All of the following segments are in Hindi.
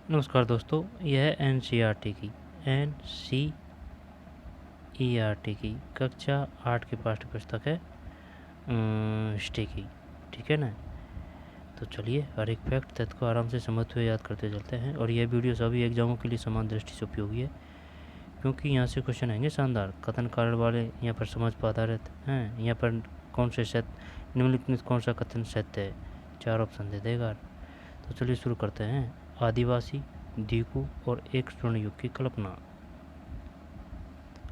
नमस्कार दोस्तों, यह है एन की कक्षा 8 की पाठ्य पुस्तक है हिस्ट्री की। ठीक है ना। तो चलिए हर एक फैक्ट तथ्य को आराम से समझते हुए याद करते चलते हैं। और यह वीडियो सभी एग्जामों के लिए समान दृष्टि से उपयोगी है, क्योंकि यहाँ से क्वेश्चन आएंगे शानदार कथन कारण वाले। यहाँ पर समझ पर आधारित हैं। यहाँ पर कौन से सत्य निम्नलिखित में कौन सा कथन सत्य है, 4 ऑप्शन दे देगा। तो चलिए शुरू करते हैं। आदिवासी, दीकू और एक स्वर्ण युग की कल्पना।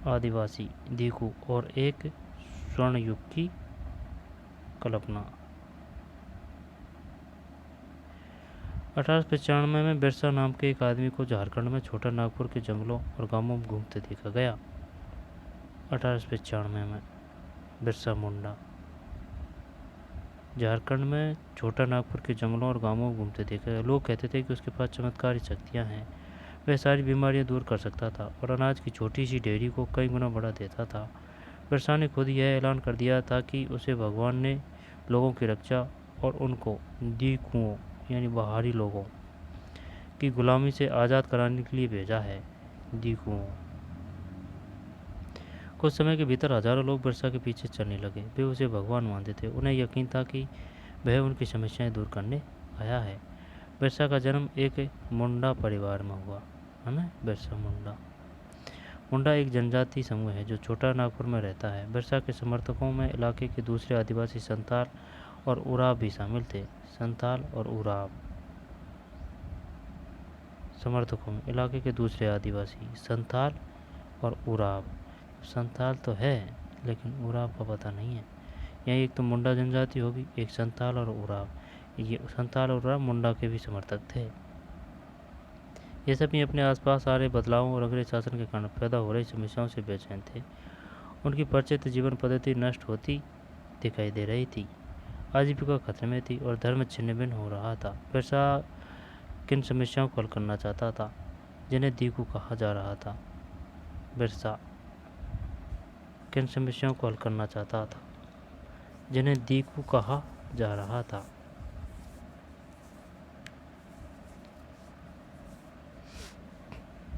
आदिवासी, दीकू और एक स्वर्ण युग की कल्पना। 1895 में बिरसा नाम के एक आदमी को झारखंड में छोटा नागपुर के जंगलों और गांवों में घूमते देखा गया। 1895 में बिरसा मुंडा झारखंड में छोटा नागपुर के जंगलों और गांवों में घूमते देखा गया। लोग कहते थे कि उसके पास चमत्कारी शक्तियां हैं। वह सारी बीमारियां दूर कर सकता था और अनाज की छोटी सी डेयरी को कई गुना बढ़ा देता था। बिरसा ने खुद यह ऐलान कर दिया था कि उसे भगवान ने लोगों की रक्षा और उनको दीकुओं यानी बाहरी लोगों की गुलामी से आज़ाद कराने के लिए भेजा है। दीकुओं। कुछ समय के भीतर हजारों लोग बिरसा के पीछे चलने लगे। वे उसे भगवान मानते थे। उन्हें यकीन था कि वह उनकी समस्याएं दूर करने आया है। बिरसा का जन्म एक मुंडा परिवार में हुआ, है ना। बिरसा मुंडा। मुंडा एक जनजाति समूह है जो छोटा नागपुर में रहता है। बिरसा के समर्थकों में इलाके के दूसरे आदिवासी संताल और उराव भी शामिल थे। संताल और उराव समर्थकों में इलाके के दूसरे आदिवासी संताल और उराव। संताल तो है लेकिन उराव का पता नहीं है। यहाँ एक तो मुंडा जनजाति होगी, एक संताल और उराव। ये संताल और उराव मुंडा के भी समर्थक थे। ये सभी अपने आसपास आ रहे बदलावों और अंग्रेज शासन के कारण पैदा हो रही समस्याओं से बेचैन थे। उनकी परिचित जीवन पद्धति नष्ट होती दिखाई दे रही थी। आजीविका खतरे में थी और धर्म छिन्न भिन्न हो रहा था। बिरसा किन समस्याओं को हल करना चाहता था जिन्हें दीकू कहा जा रहा था। बिरसा किन समस्याओं को हल करना चाहता था जिन्हें दीकू कहा जा रहा था।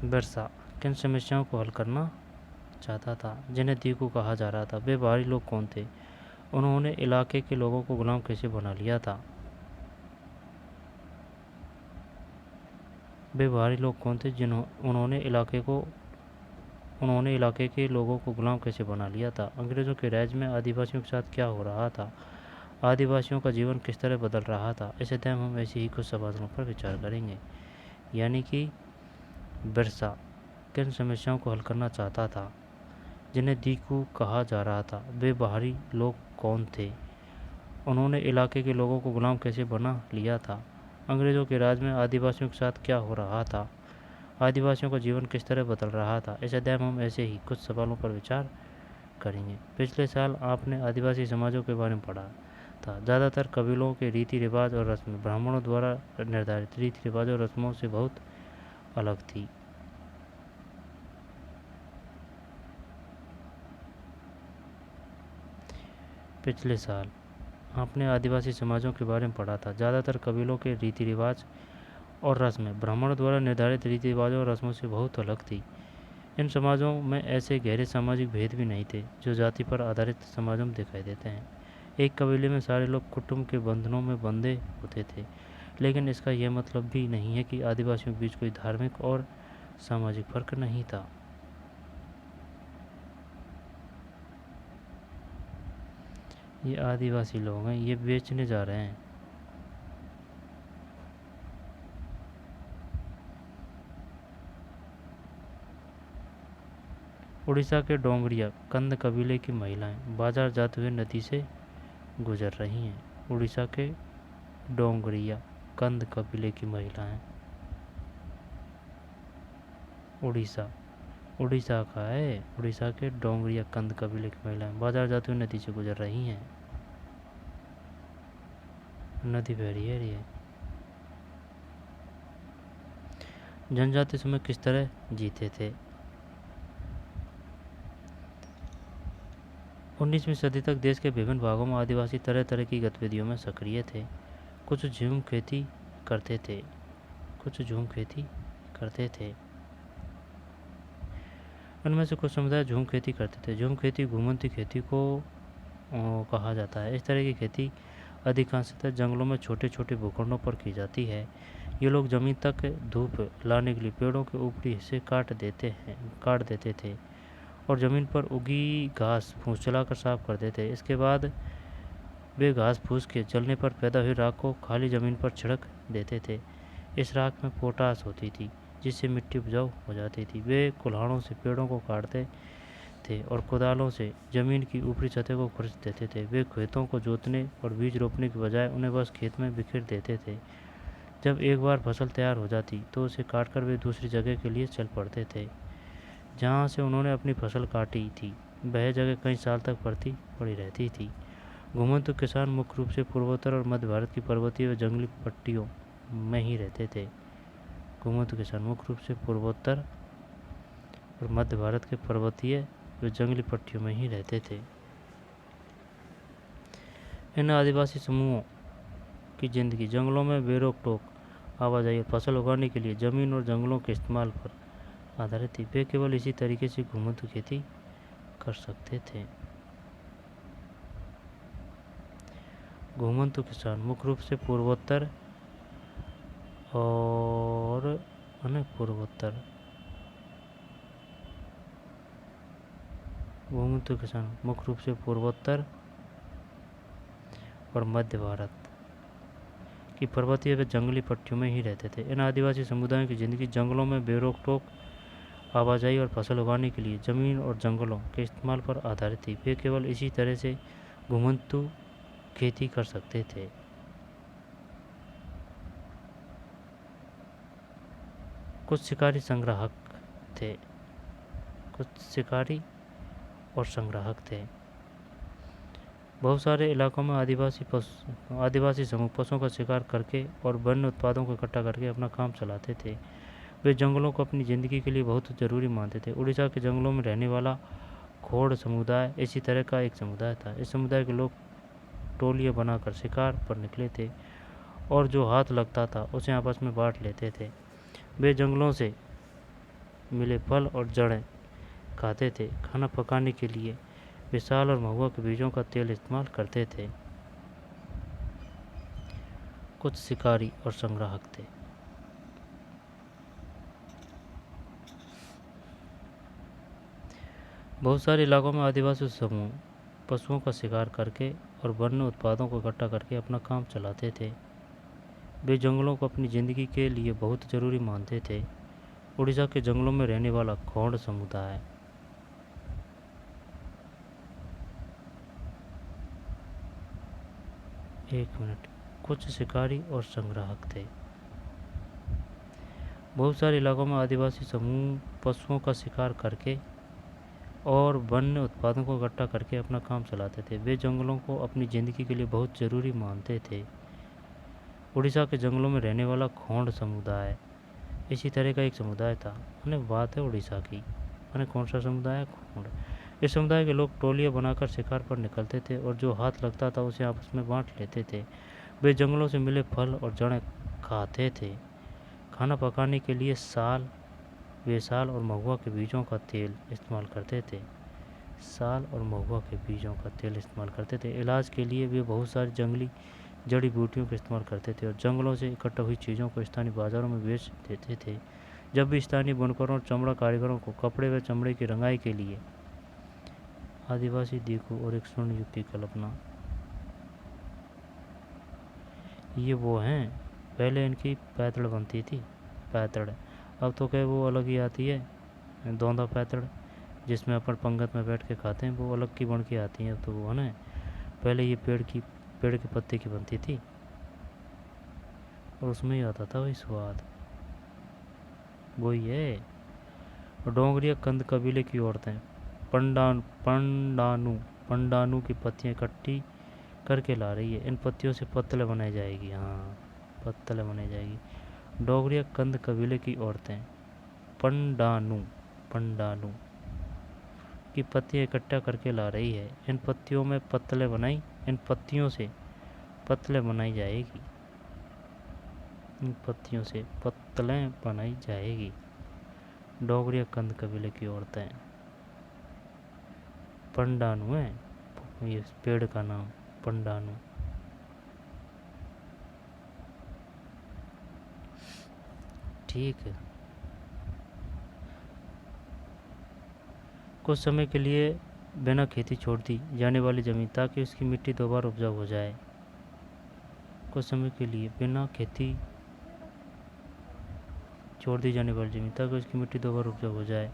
बिरसा किन समस्याओं को हल करना चाहता था जिन्हें दीकू कहा जा रहा था। वे बाहरी लोग कौन थे? उन्होंने इलाके के लोगों को गुलाम कैसे बना लिया था? वे बाहरी लोग कौन थे उन्होंने इलाके के लोगों को गुलाम कैसे बना लिया था? अंग्रेज़ों के राज में आदिवासियों के साथ क्या हो रहा था? आदिवासियों का जीवन किस तरह बदल रहा था? इस अध्याय में हम ऐसे ही कुछ सवालों पर विचार करेंगे। यानी कि बिरसा किन समस्याओं को हल करना चाहता था जिन्हें दीकू कहा जा रहा था। वे बाहरी लोग कौन थे? उन्होंने इलाके के लोगों को गुलाम कैसे बना लिया था? अंग्रेज़ों के राज में आदिवासियों के साथ क्या हो रहा था? आदिवासियों का जीवन किस तरह बदल रहा था? इस अध्याय में हम ऐसे ही कुछ सवालों पर विचार करेंगे। पिछले साल आपने आदिवासी समाजों के बारे में पढ़ा था। ज़्यादातर कबीलों के रीति रिवाज और रस्में ब्राह्मणों द्वारा निर्धारित रीति रिवाज और रस्मों से बहुत अलग थी। पिछले साल आपने आदिवासी समाजों के बारे में पढ़ा था। ज़्यादातर कबीलों के रीति रिवाज और रस्में ब्राह्मणों द्वारा निर्धारित रीति रिवाजों और रस्मों से बहुत अलग थी। इन समाजों में ऐसे गहरे सामाजिक भेद भी नहीं थे जो जाति पर आधारित समाजों में दिखाई देते हैं। एक कबीले में सारे लोग कुटुंब के बंधनों में बंधे होते थे, लेकिन इसका यह मतलब भी नहीं है कि आदिवासियों के बीच कोई धार्मिक और सामाजिक फर्क नहीं था। ये आदिवासी लोग हैं, ये बेचने जा रहे हैं। उड़ीसा के डोंगरिया कंद कबीले की महिलाएं बाजार जाते हुए नदी से गुजर रही हैं। उड़ीसा के डोंगरिया कंद कबीले की महिलाएं उड़ीसा का है। उड़ीसा के डोंगरिया कंद कबीले की महिलाएं बाजार जाते हुए नदी से गुजर रही हैं। नदी बह रही है। ये जनजाति समय किस तरह जीते थे? 19वीं सदी तक देश के विभिन्न भागों में आदिवासी तरह तरह की गतिविधियों में सक्रिय थे। कुछ झूम खेती करते थे, कुछ झूम खेती करते थे। उनमें से कुछ समुदाय झूम खेती करते थे। झूम खेती घूमंती खेती को कहा जाता है। इस तरह की खेती अधिकांशतः जंगलों में छोटे छोटे भूखंडों पर की जाती है। ये लोग ज़मीन तक धूप लाने के लिए पेड़ों के ऊपरी हिस्से काट देते थे और ज़मीन पर उगी घास फूस चलाकर साफ कर देते। इसके बाद वे घास फूस के जलने पर पैदा हुई राख को खाली ज़मीन पर छिड़क देते थे। इस राख में पोटास होती थी जिससे मिट्टी उपजाऊ हो जाती थी। वे कुल्हाड़ों से पेड़ों को काटते थे और कुदालों से ज़मीन की ऊपरी सतह को खुरच देते थे। वे खेतों को जोतने और बीज रोपने के बजाय उन्हें बस खेत में बिखेर देते थे। जब एक बार फसल तैयार हो जाती तो उसे काटकर वे दूसरी जगह के लिए चल पड़ते थे जहाँ से उन्होंने अपनी फसल काटी थी। वह जगह कई साल तक पड़ी रहती थी। घुमंतु किसान मुख्य रूप से पूर्वोत्तर और मध्य भारत की पर्वतीय व जंगली पट्टियों में ही रहते थे। घुमंतु किसान मुख्य रूप से पूर्वोत्तर और मध्य भारत के पर्वतीय व जंगली पट्टियों में ही रहते थे। इन आदिवासी समूहों की जिंदगी जंगलों में बेरोक टोक आवाजाही और फसल उगाने के लिए जमीन और जंगलों के इस्तेमाल पर आधारित थी। वे केवल इसी तरीके से घुमंतु खेती कर सकते थे। घुमंतु किसान मुख्य रूप से पूर्वोत्तर और घुमंतु किसान मुख्य रूप से पूर्वोत्तर और मध्य भारत की पर्वतीय व जंगली पट्टियों में ही रहते थे। इन आदिवासी समुदायों की जिंदगी जंगलों में बेरोक टोक आवाजाही और फसल उगाने के लिए जमीन और जंगलों के इस्तेमाल पर आधारित थी। वे केवल इसी तरह से घुमंतु खेती कर सकते थे। कुछ शिकारी और संग्राहक थे। बहुत सारे इलाकों में आदिवासी समूह पशुओं का शिकार करके और वन्य उत्पादों को इकट्ठा करके अपना काम चलाते थे। वे जंगलों को अपनी ज़िंदगी के लिए बहुत ज़रूरी मानते थे। उड़ीसा के जंगलों में रहने वाला खोड़ समुदाय इसी तरह का एक समुदाय था। इस समुदाय के लोग टोलियाँ बनाकर शिकार पर निकले थे और जो हाथ लगता था उसे आपस में बांट लेते थे। वे जंगलों से मिले फल और जड़ें खाते थे। खाना पकाने के लिए वे साल और महुआ के बीजों का तेल इस्तेमाल करते थे। कुछ शिकारी और संग्राहक थे। बहुत सारे इलाकों में आदिवासी समूह पशुओं का शिकार करके और वन्य उत्पादों को इकट्ठा करके अपना काम चलाते थे। वे जंगलों को अपनी ज़िंदगी के लिए बहुत ज़रूरी मानते थे। उड़ीसा के जंगलों में रहने वाला खोड़ समुदाय कुछ शिकारी और संग्राहक थे। बहुत सारे इलाकों में आदिवासी समूह पशुओं का शिकार करके और वन्य उत्पादों को इकट्ठा करके अपना काम चलाते थे। वे जंगलों को अपनी ज़िंदगी के लिए बहुत ज़रूरी मानते थे। उड़ीसा के जंगलों में रहने वाला खोंड समुदाय इसी तरह का एक समुदाय था। बात है उड़ीसा की। कौन सा समुदाय? खोंड। इस समुदाय के लोग टोलियाँ बनाकर शिकार पर निकलते थे और जो हाथ लगता था उसे आपस में बांट लेते थे। वे जंगलों से मिले फल और जड़ें खाते थे। खाना पकाने के लिए वे साल और महुआ के बीजों का तेल इस्तेमाल करते थे। इलाज के लिए वे बहुत सारी जंगली जड़ी बूटियों का इस्तेमाल करते थे और जंगलों से इकट्ठा हुई चीज़ों को स्थानीय बाज़ारों में बेच देते थे। जब भी स्थानीय बुनकरों और चमड़ा कारीगरों को कपड़े व चमड़े की रंगाई के लिए आदिवासी देखो और एक स्वर्ण युग की कल्पना। ये वो हैं, पहले इनकी पैतड़ बनती थी। पैतड़ अब तो क्या वो अलग ही आती है। दौंदा पैतड़ जिसमें अपन पंगत में बैठ के खाते हैं वो अलग की बन के आती हैं। अब तो वो है ना, पहले ये पेड़ के पत्ते की बनती थी और उसमें ही आता था वही स्वाद। वही है। डोंगरिया कंद कबीले की औरतें पंडानू की पत्तियां इकट्ठी करके ला रही है। इन पत्तियों से पत्तलें बनाई जाएगी। डोगरिया कंद कबीले की औरतें पंडानू की पत्तियां इकट्ठा करके ला रही है। इन पत्तियों से पत्तलें बनाई जाएगी। इन पत्तियों से पत्तलें बनाई जाएगी। डोगरिया कंद कबीले की औरतें। पंडानू है ये पेड़ का नाम, पंडानू। ठीक है। कुछ समय के लिए बिना खेती छोड़ दी जाने वाली ज़मीन ताकि उसकी मिट्टी दोबारा उपजाऊ हो जाए। कुछ समय के लिए बिना खेती छोड़ दी जाने वाली ज़मीन ताकि उसकी मिट्टी दोबारा उपजाऊ हो जाए।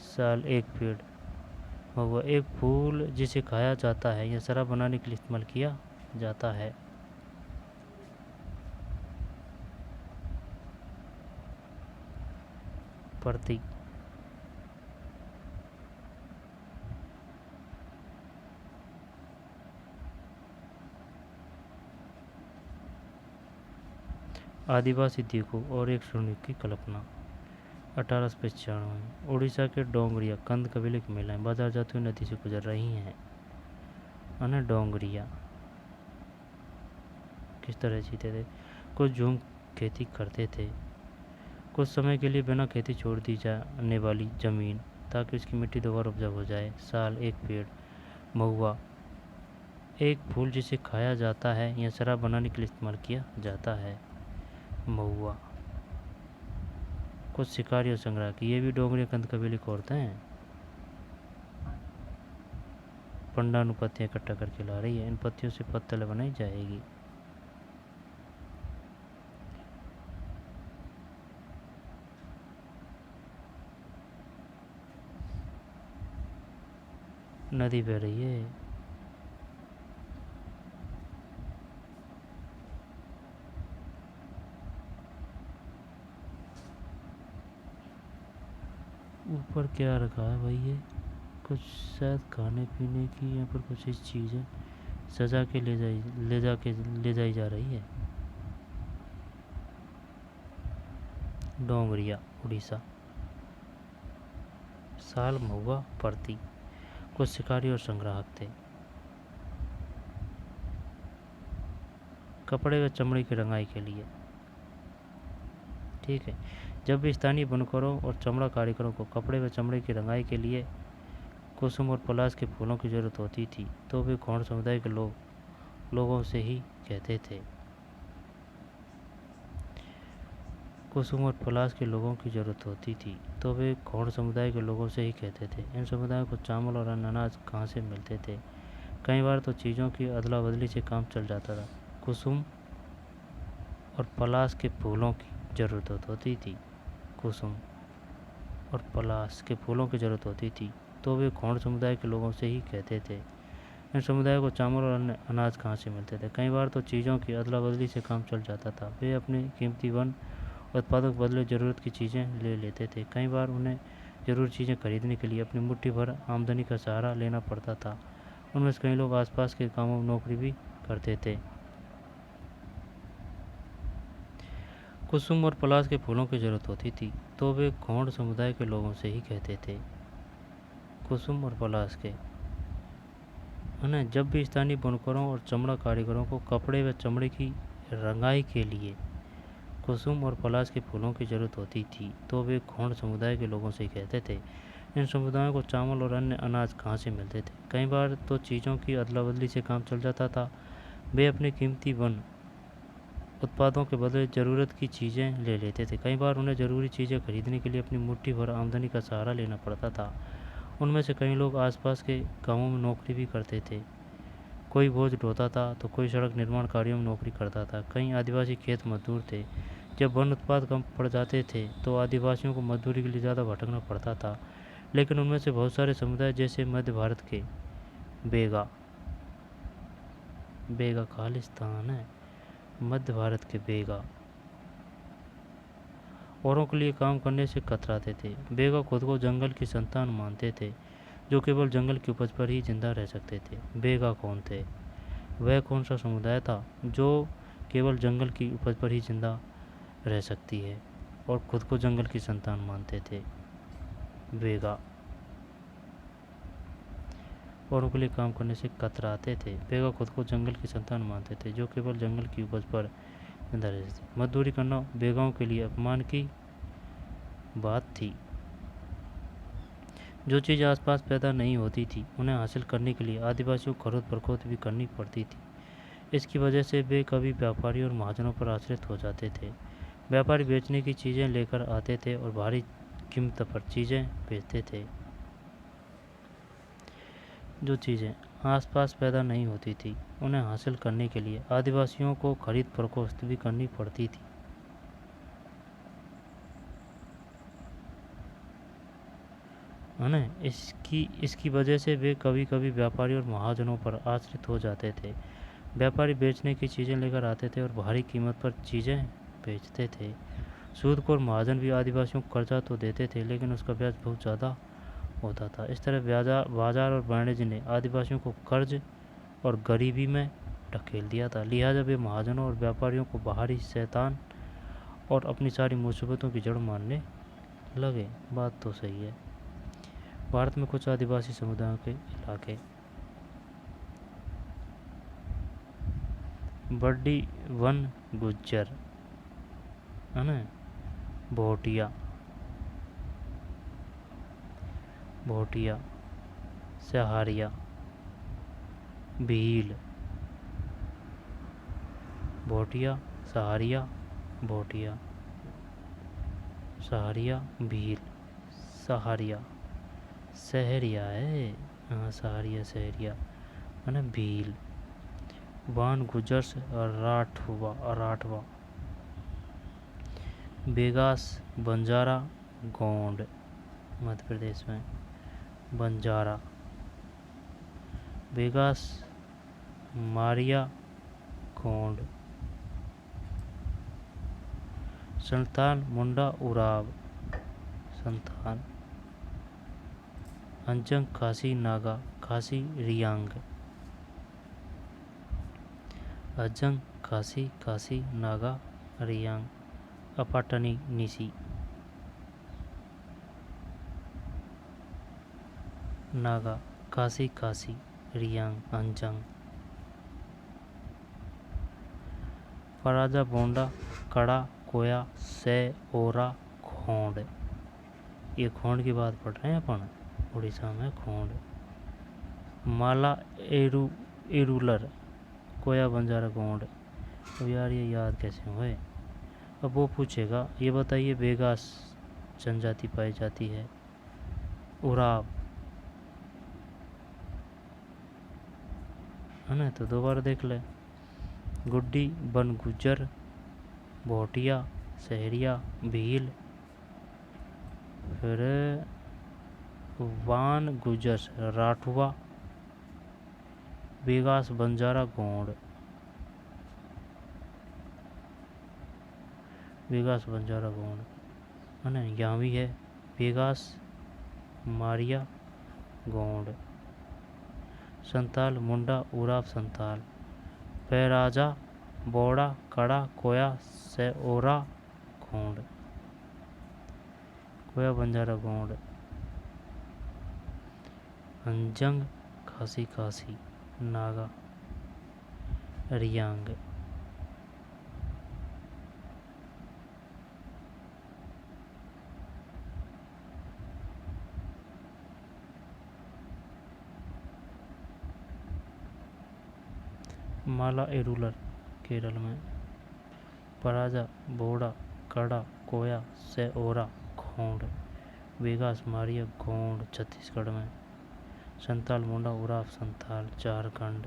साल एक पेड़। महुआ एक फूल जिसे खाया जाता है या शराब बनाने के लिए इस्तेमाल किया जाता है। प्रति। आदिवासी द्वीपों और एक श्रेणी की कल्पना। 1895 उड़ीसा के डोंगरिया कंद कबीले की महिलाएं बाजार जाती हुई नदी से गुजर रही हैं। अने डोंगरिया किस तरह जीते थे? कुछ झूम खेती करते थे। कुछ समय के लिए बिना खेती छोड़ दी जाने वाली ज़मीन ताकि उसकी मिट्टी दोबारा उपजाऊ हो जाए। साल एक पेड़। महुआ एक फूल जिसे खाया जाता है या शराब बनाने के लिए इस्तेमाल किया जाता है। महुआ। कुछ शिकारी और संग्राहक, ये भी डोंगरी कंद कबीले की औरतें हैं। पंडानू पत्तियाँ इकट्ठा करके ला रही है। इन पत्तियों से पत्तल बनाई जाएगी। नदी बह रही है। ऊपर क्या रखा है भाई? ये कुछ शायद खाने पीने की यहाँ पर कुछ इस चीज़ है, सजा के ले जाई जा रही है। डोंगरिया उड़ीसा। साल महुआ प्रति। कुछ शिकारी और संग्राहक थे। कपड़े व चमड़ी की रंगाई के लिए। ठीक है। जब भी स्थानीय बुनकरों और चमड़ा कारीगरों को कपड़े व चमड़े की रंगाई के लिए कुसुम और पलाश के फूलों की ज़रूरत होती थी तो वे गौड़ समुदाय के लोगों से ही कहते थे। कुसुम और पलाश के लोगों की ज़रूरत होती थी तो वे गौड़ समुदाय के लोगों से ही कहते थे। इन समुदायों को चावल और अन्य अनाज कहाँ से मिलते थे? कई बार तो चीज़ों की अदला बदली से काम चल जाता था। कुसुम और पलाश के फूलों की ज़रूरत होती थी। कुसुम और पलाश के फूलों की ज़रूरत होती थी तो वे गौड़ समुदाय के लोगों से ही कहते थे। इन समुदायों को चावल और अन्य अनाज कहाँ से मिलते थे? कई बार तो चीज़ों की अदला बदली से काम चल जाता था। वे अपने कीमती वन उत्पादों के बदले ज़रूरत की चीज़ें ले लेते थे। कई बार उन्हें ज़रूरी चीज़ें खरीदने के लिए अपनी मुट्ठी भर आमदनी का सहारा लेना पड़ता था। उनमें से कई लोग आसपास के कामों में नौकरी भी करते थे। कुसुम और पलाश के फूलों की ज़रूरत होती थी तो वे गौड़ समुदाय के लोगों से ही कहते थे। कुसुम और पलाश के उन्हें जब भी स्थानीय बुनकरों और चमड़ा कारीगरों को कपड़े व चमड़े की रंगाई के लिए कुसुम और पलाश के फूलों की ज़रूरत होती थी तो वे गौड़ समुदाय के लोगों से कहते थे। इन समुदायों को चावल और अन्य अनाज कहाँ से मिलते थे? कई बार तो चीज़ों की अदला बदली से काम चल जाता था। वे अपने कीमती वन उत्पादों के बदले ज़रूरत की चीज़ें ले लेते थे। कई बार उन्हें ज़रूरी चीज़ें खरीदने के लिए अपनी मुट्ठी भर आमदनी का सहारा लेना पड़ता था। उनमें से कई लोग आसपास के गांवों में नौकरी भी करते थे। कोई बोझ ढोता था तो कोई सड़क निर्माण कार्यों में नौकरी करता था। कई आदिवासी खेत मजदूर थे। जब वन उत्पाद कम पड़ जाते थे तो आदिवासियों को मजदूरी के लिए ज़्यादा भटकना पड़ता था। लेकिन उनमें से बहुत सारे समुदाय जैसे मध्य भारत के बेगा बेगा खालिस्तान है, मध्य भारत के बेगा औरों के लिए काम करने से कतराते थे। बेगा खुद को जंगल की संतान मानते थे जो केवल जंगल की उपज पर ही जिंदा रह सकते थे। बेगा कौन थे? वह कौन सा समुदाय था जो केवल जंगल की उपज पर ही जिंदा रह सकती है और खुद को जंगल की संतान मानते थे? बेगा औरों के लिए काम करने से कतराते थे। बेगा खुद को जंगल की संतान मानते थे जो केवल जंगल की उपज पर जिंदा रहते थे। मजदूरी करना बेगांव के लिए अपमान की बात थी। जो चीज़ आसपास पैदा नहीं होती थी उन्हें हासिल करने के लिए आदिवासियों को खरीद फरोख्त भी करनी पड़ती थी। इसकी वजह से वे कभी व्यापारी और महाजनों पर आश्रित हो जाते थे। व्यापारी बेचने की चीज़ें लेकर आते थे और भारी कीमत पर चीज़ें बेचते थे। जो चीज़ें आसपास पैदा नहीं होती थी उन्हें हासिल करने के लिए आदिवासियों को खरीद फरोख्त भी करनी पड़ती थी। है ना। इसकी वजह से वे कभी कभी व्यापारी और महाजनों पर आश्रित हो जाते थे। व्यापारी बेचने की चीज़ें लेकर आते थे और भारी कीमत पर चीज़ें बेचते थे। सूदखोर महाजन भी आदिवासियों को कर्जा तो देते थे लेकिन उसका ब्याज बहुत ज़्यादा होता था। इस तरह बाजार और वाणिज्य ने आदिवासियों को कर्ज और गरीबी में ढकेल दिया था। लिहाजा वे महाजनों और व्यापारियों को बाहरी शैतान और अपनी सारी मुसीबतों की जड़ मानने लगे। बात तो सही है। भारत में कुछ आदिवासी समुदायों के इलाके बड्डी वन गुज्जर, है ना, भोटिया, सहारिया, भील, भोटिया, सहारिया, भोटिया, सहारिया, भील, सहारिया, सहरिया है, हाँ सहारिया सहरिया, है ना, भील, वान गुजर्स, राठवा, बेगास, बंजारा, गोंड, मध्य प्रदेश में बंजारा, बेगास, मारिया, गोंड, संताल, मुंडा, उराव, संताल, अंजंग, खासी, नागा, खासी, रियांग, अजंग, खासी, खासी, नागा, रियांग, अपाटनी, निसी, नागा, खासी, खासी, रियांग, अंजंग, पराजा, बोंडा, कड़ा, कोया, से, ओरा, खोंड। ये खोंड की बात पढ़ रहे हैं अपन, उड़ीसा में खोंड। माला, एरूलर, कोया, बंजारा, गोंड। अब यार ये याद कैसे हुए। अब वो पूछेगा ये बताइए बेगास जनजाति पाई जाती है, उराव, है ना, तो दोबारा देख ले। गुड्डी, बन गुज्जर, भोटिया, सहरिया, भील, फिर वान गुजर, राठवा, बेगास, बंजारा, गोंड, बेगास, बंजारा, गोंड, है ना। यहाँ भी है बेगास, मारिया, गोंड, संताल, मुंडा, उराव, संताल, पैराजा, बोड़ा, कड़ा, कोया, से, ओरा, गोंड, कोया, बंजारा, गोंड, अंजंग, खासी, खासी, नागा, रियांग। माला एरूलर केरल में, पराजा, बोड़ा, कड़ा, कोया, से, ओरा, खोंड, बेगास, मारिया, गोंड छत्तीसगढ़ में, संताल, मुंडा, उराव, संताल झारखंड।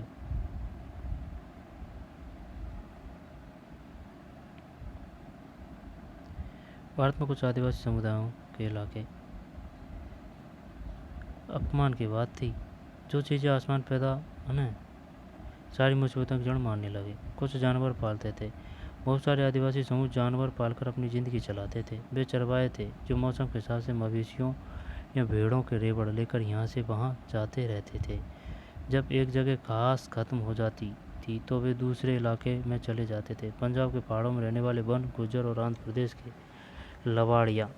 भारत में कुछ आदिवासी समुदायों के इलाके अपमान की बात थी। जो चीज़ें आसमान पैदा, है ना, सारी मुसीबतों की जड़ मानने लगे। कुछ जानवर पालते थे। बहुत सारे आदिवासी समूह जानवर पालकर अपनी ज़िंदगी चलाते थे। वे चरवाहे थे जो मौसम के हिसाब से मवेशियों या भेड़ों के रेवड़ लेकर यहाँ से वहाँ जाते रहते थे। जब एक जगह घास खत्म हो जाती थी तो वे दूसरे इलाके में चले जाते थे। पंजाब के पहाड़ों में रहने वाले वन गुज्जर और आंध्र प्रदेश के लवाड़िया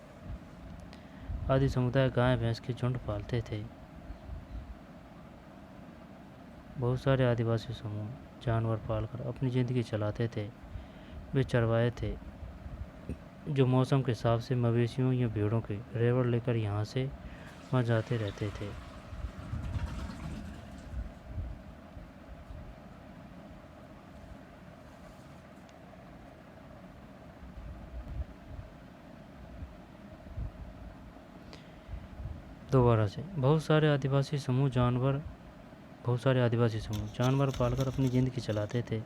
आदि समुदाय गाय भैंस के झुंड पालते थे। बहुत सारे आदिवासी समूह जानवर पालकर अपनी ज़िंदगी चलाते थे। वे चरवाहे थे जो मौसम के हिसाब से मवेशियों या भेड़ों के रेवड़ लेकर यहाँ से वहाँ जाते रहते थे। दोबारा से बहुत सारे आदिवासी समूह जानवर पालकर अपनी ज़िंदगी चलाते थे।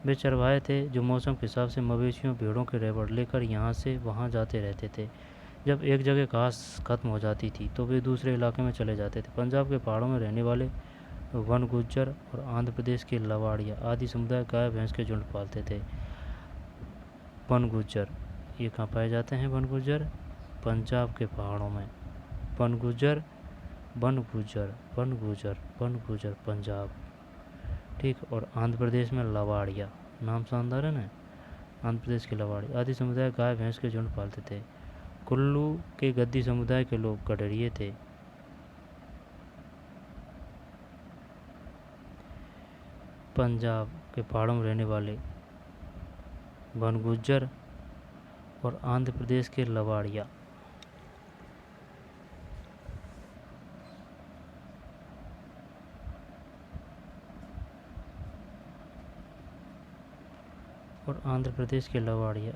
वे चरवाहे थे जो मौसम के हिसाब से मवेशियों भेड़ों के रेवड़ लेकर यहाँ से वहाँ जाते रहते थे। जब एक जगह घास खत्म हो जाती थी तो वे दूसरे इलाके में चले जाते थे। पंजाब के पहाड़ों में रहने वाले वन गुज्जर और आंध्र प्रदेश के लवाड़िया आदि समुदाय गाय भैंस के झुंड पालते थे। वन गुज्जर ये कहाँ पाए जाते हैं? वन गुज्जर पंजाब के पहाड़ों में। वन गुज्जर पंजाब, ठीक। और आंध्र प्रदेश में लवाड़िया, नाम शानदार है ना, आंध्र प्रदेश के लवाड़ी आदि समुदाय गाय भैंस के झुंड पालते थे। कुल्लू के गद्दी समुदाय के लोग गडरिये थे। पंजाब के पहाड़ों में रहने वाले वन गुज्जर और आंध्र प्रदेश के लवाड़िया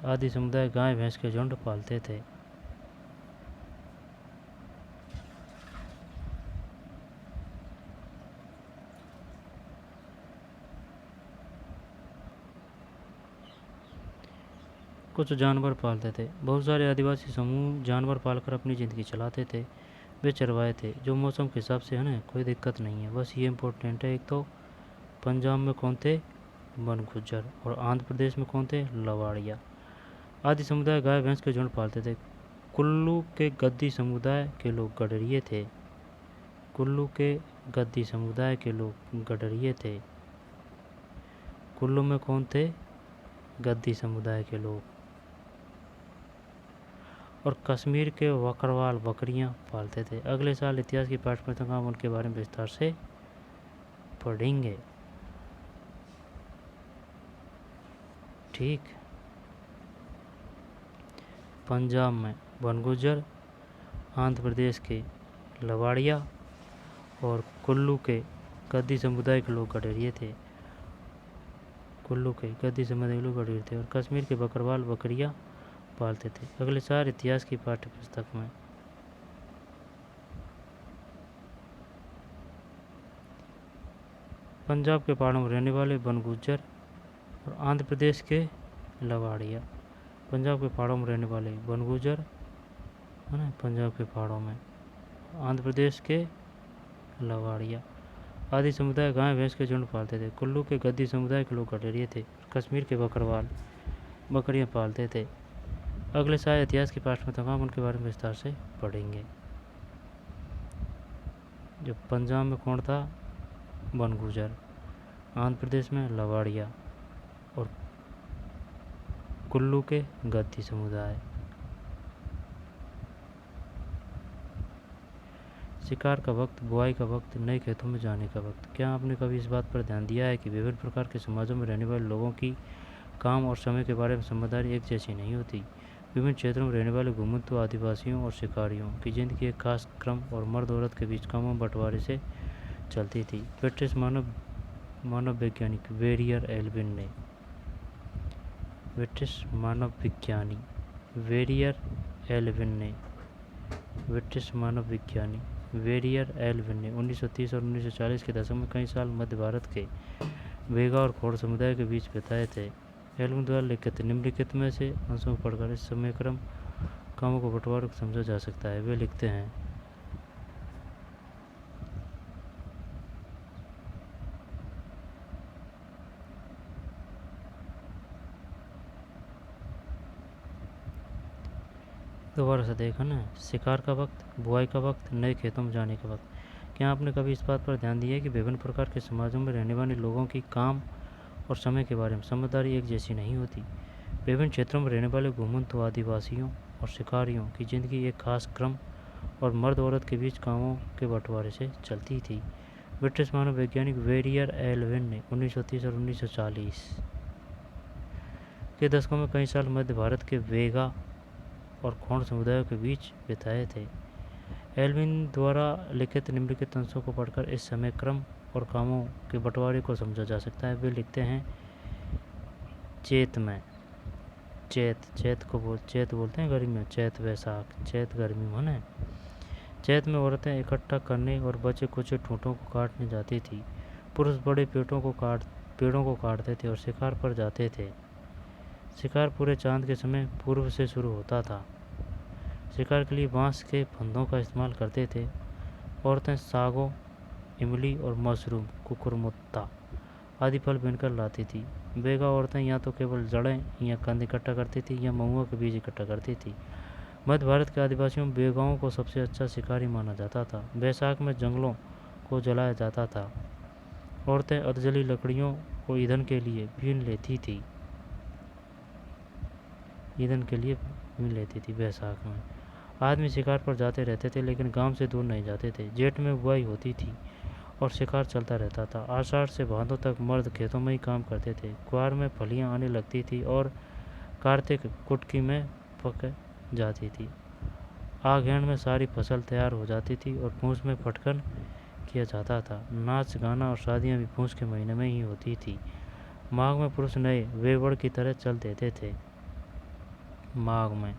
आदि समुदाय गाय भैंस के झुंड पालते थे। कुछ जानवर पालते थे। बहुत सारे आदिवासी समूह जानवर पालकर अपनी ज़िंदगी चलाते थे। वे चरवाहे थे जो मौसम के हिसाब से है ना, कोई दिक्कत नहीं है, बस ये इम्पोर्टेंट है। एक तो पंजाब में कौन थे? वन गुज्जर। और आंध्र प्रदेश में कौन थे? लवाड़िया आदि समुदाय गाय भैंस के झुंड पालते थे। कुल्लू के गद्दी समुदाय के लोग गडरिये थे। कुल्लू के गद्दी समुदाय के लोग गडरिये थे। कुल्लू में कौन थे? गद्दी समुदाय के लोग। और कश्मीर के बकरवाल बकरियां पालते थे। अगले साल इतिहास की पाठ्यपुस्तक में हम उनके बारे में विस्तार से पढ़ेंगे, ठीक। पंजाब में वन गुज्जर, आंध्र प्रदेश के लवाड़िया और कुल्लू के गद्दी समुदाय के लोग गडरिये थे। कुल्लू के गद्दी समुदाय के लोग गडरिये थे और कश्मीर के बकरवाल बकरियां पालते थे। अगले साल इतिहास की पाठ्यपुस्तक में पंजाब के पहाड़ों में रहने वाले वन गुज्जर और आंध्र प्रदेश के लवाड़िया। पंजाब के पहाड़ों में रहने वाले वन गुज्जर है ना, पंजाब के पहाड़ों में, आंध्र प्रदेश के लवाड़िया आदि समुदाय गाय भैंस के झुंड पालते थे। कुल्लू के गद्दी समुदाय के लोग गडरिये थे। कश्मीर के बकरवाल बकरियां पालते थे। अगले साल इतिहास की पाठ्यपुस्तक में उनके बारे में विस्तार से पढ़ेंगे। जो पंजाब में कौन था? वन गुज्जर। आंध्र प्रदेश में लवाड़िया और कुल्लू के गद्दी समुदाय। शिकार का वक्त, बुआई का वक्त, नए खेतों में जाने का वक्त। क्या आपने कभी इस बात पर ध्यान दिया है कि विभिन्न प्रकार के समाजों में रहने वाले लोगों की काम और समय के बारे में समझदारी एक जैसी नहीं होती? विभिन्न क्षेत्रों में रहने वाले घुमंतु आदिवासियों और शिकारियों की जिंदगी एक खास क्रम और मर्द औरत के बीच कामों बंटवारे से चलती थी। ब्रिटिश मानव वैज्ञानिक वेरियर एल्विन ने ब्रिटिश मानव विज्ञानी वेरियर एल्विन ने 1930 और 1940 के दशक में कई साल मध्य भारत के वेगा और खोड़ समुदाय के बीच बिताए थे। एल्विन द्वारा लिखित निम्नलिखित में से अंशों को पढ़कर इस समयक्रम कामों को बंटवारे को समझा जा सकता है। वे लिखते हैं, दोबारा से देखा ना, शिकार का वक्त, बुआई का वक्त, नए खेतों में जाने का वक्त। क्या आपने कभी इस बात पर ध्यान दिया है कि विभिन्न प्रकार के समाजों में रहने वाले लोगों की काम और समय के बारे में समझदारी एक जैसी नहीं होती? विभिन्न क्षेत्रों में रहने वाले घुमंतु आदिवासियों और शिकारियों की जिंदगी एक खास क्रम और मर्द औरत के बीच कामों के बंटवारे से चलती थी। ब्रिटिश मानव वैज्ञानिक वेरियर एल्विन ने 1930 और 1940 के दशकों में कई साल मध्य भारत के वेगा और खोंड समुदायों के बीच बिताए थे। एल्विन द्वारा लिखित निम्नलिखित अंशों को पढ़कर इस समय क्रम और कामों के बंटवारे को समझा जा सकता है। वे लिखते हैं चैत में, चैत बोलते हैं गर्मी में, चैत वैशाख, चैत गर्मी माने। चैत में औरतें इकट्ठा करने और बचे कुचे ठूंठों को काटने जाती थी। पुरुष बड़े पेड़ों को काटते थे और शिकार पर जाते थे। शिकार पूरे चांद के समय पूर्व से शुरू होता था। शिकार के लिए बांस के फंदों का इस्तेमाल करते थे। औरतें सागों, इमली और मशरूम, कुकुरमुत्ता आदि फल बीनकर लाती थी। बेगा औरतें या तो केवल जड़ें या कंद इकट्ठा करती थी या महुआ के बीज इकट्ठा करती थी। मध्य भारत के आदिवासियों में बेगाओं को सबसे अच्छा शिकारी माना जाता था। बैसाख में जंगलों को जलाया जाता था। औरतें अर्धजली लकड़ियों को ईंधन के लिए बीन लेती थी बैसाख में। आदमी शिकार पर जाते रहते थे लेकिन गांव से दूर नहीं जाते थे। जेठ में बुआई होती थी और शिकार चलता रहता था। आषाढ़ से भादों तक मर्द खेतों में ही काम करते थे। कुआर में फलियां आने लगती थी और कार्तिक कुटकी में पक जाती थी। आघेण में सारी फसल तैयार हो जाती थी और पूस में फटकन किया जाता था। नाच गाना और शादियां भी पूस के महीने में ही होती थी। माघ में पुरुष नए वेवड़ की तरह चल देते थे। माघ में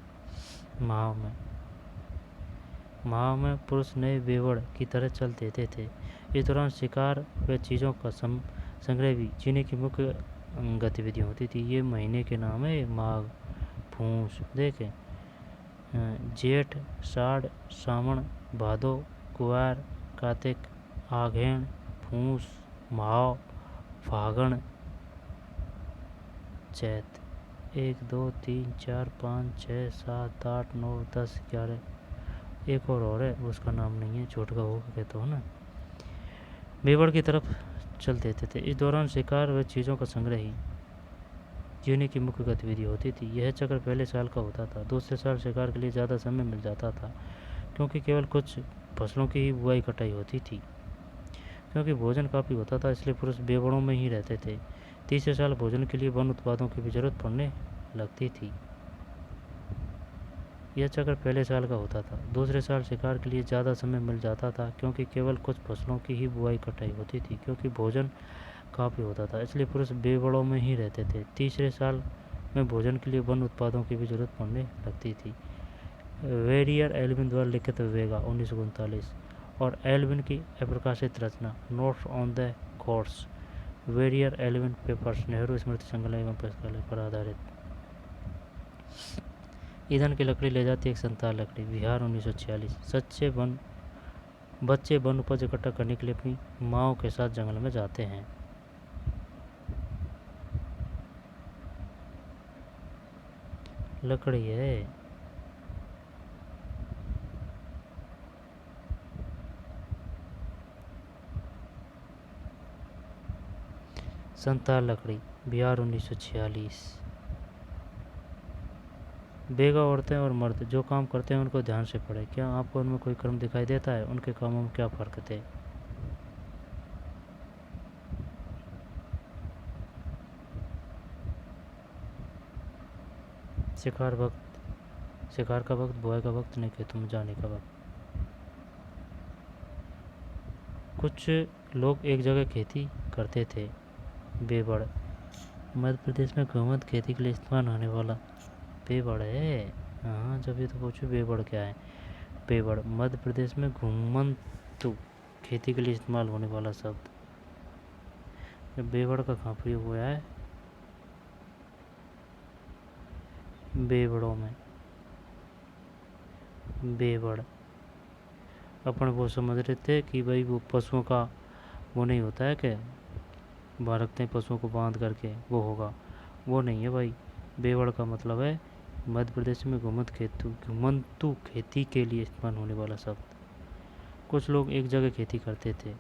पुरुष नए वेवड़ की तरह चल देते थे। इस दौरान शिकार व चीज़ों का संग्रह भी जीने की मुख्य गतिविधि होती थी। ये महीने के नाम है माघ, पूस, देखें जेठ, साढ़, सावन, भादो, कुआर, कार्तिक, आघेण, पूस, माह, फागण, चैत। 1 2 3 4 5 6 7 8 9 10 11। एक और है, उसका नाम नहीं है, छोट का होगा कहते हो ना। बेवड़ की तरफ चल देते थे। इस दौरान शिकार व चीज़ों का संग्रह ही जीने की मुख्य गतिविधि होती थी। यह चक्र पहले साल का होता था। दूसरे साल शिकार के लिए ज़्यादा समय मिल जाता था क्योंकि केवल कुछ फसलों की ही बुआई कटाई होती थी। क्योंकि भोजन काफ़ी होता था इसलिए पुरुष बेवड़ों में ही रहते थे। तीसरे साल भोजन के लिए वन उत्पादों की भी जरूरत पड़ने लगती थी। यह चक्र पहले साल का होता था। दूसरे साल शिकार के लिए ज़्यादा समय मिल जाता था क्योंकि केवल कुछ फसलों की ही बुआई कटाई होती थी। क्योंकि भोजन काफ़ी होता था इसलिए पुरुष बेवड़ों में ही रहते थे। तीसरे साल में भोजन के लिए वन उत्पादों की भी जरूरत पड़ने लगती थी। वेरियर एल्विन द्वारा लिखित वेगा 1939 और एल्विन की अप्रकाशित रचना notes on the course Verrier Elwin papers Nehru स्मृति संग्रह एवं पुस्तकालय पर आधारित। ईंधन की लकड़ी ले जाती एक संताल लकड़ी, बिहार 1946। बच्चे वन उपज इकट्ठा करने के लिए अपनी माओ के साथ जंगल में जाते हैं। लकड़ी है। संताल लकड़ी, बिहार 1946। बेगा औरतें और मर्द जो काम करते हैं उनको ध्यान से पढ़ें। क्या आपको उनमें कोई क्रम दिखाई देता है? उनके कामों में क्या फ़र्क थे? शिकार का वक्त, बुआई का वक्त, नहीं खेतों में जाने का वक्त। कुछ लोग एक जगह खेती करते थे। बेवड़ मध्य प्रदेश में घूमंत खेती के लिए इस्तेमाल होने वाला बेवड़ है। हाँ, जब ये तो पूछो बेवड़ क्या है। बेवड़ मध्य प्रदेश में घूमंतु खेती के लिए इस्तेमाल होने वाला शब्द। बेवड़ का कहाँ प्रयोग हुआ है? बेवड़ों में। बेवड़ अपन वो समझ रहे थे कि भाई वो पशुओं का वो नहीं होता है क्या, वहाँ रखते हैं पशुओं को बांध करके, वो होगा। वो नहीं है भाई। बेवड़ का मतलब है मध्य प्रदेश में घुमंतु खेती के लिए इस्तेमाल होने वाला शब्द। कुछ लोग एक जगह खेती करते थे।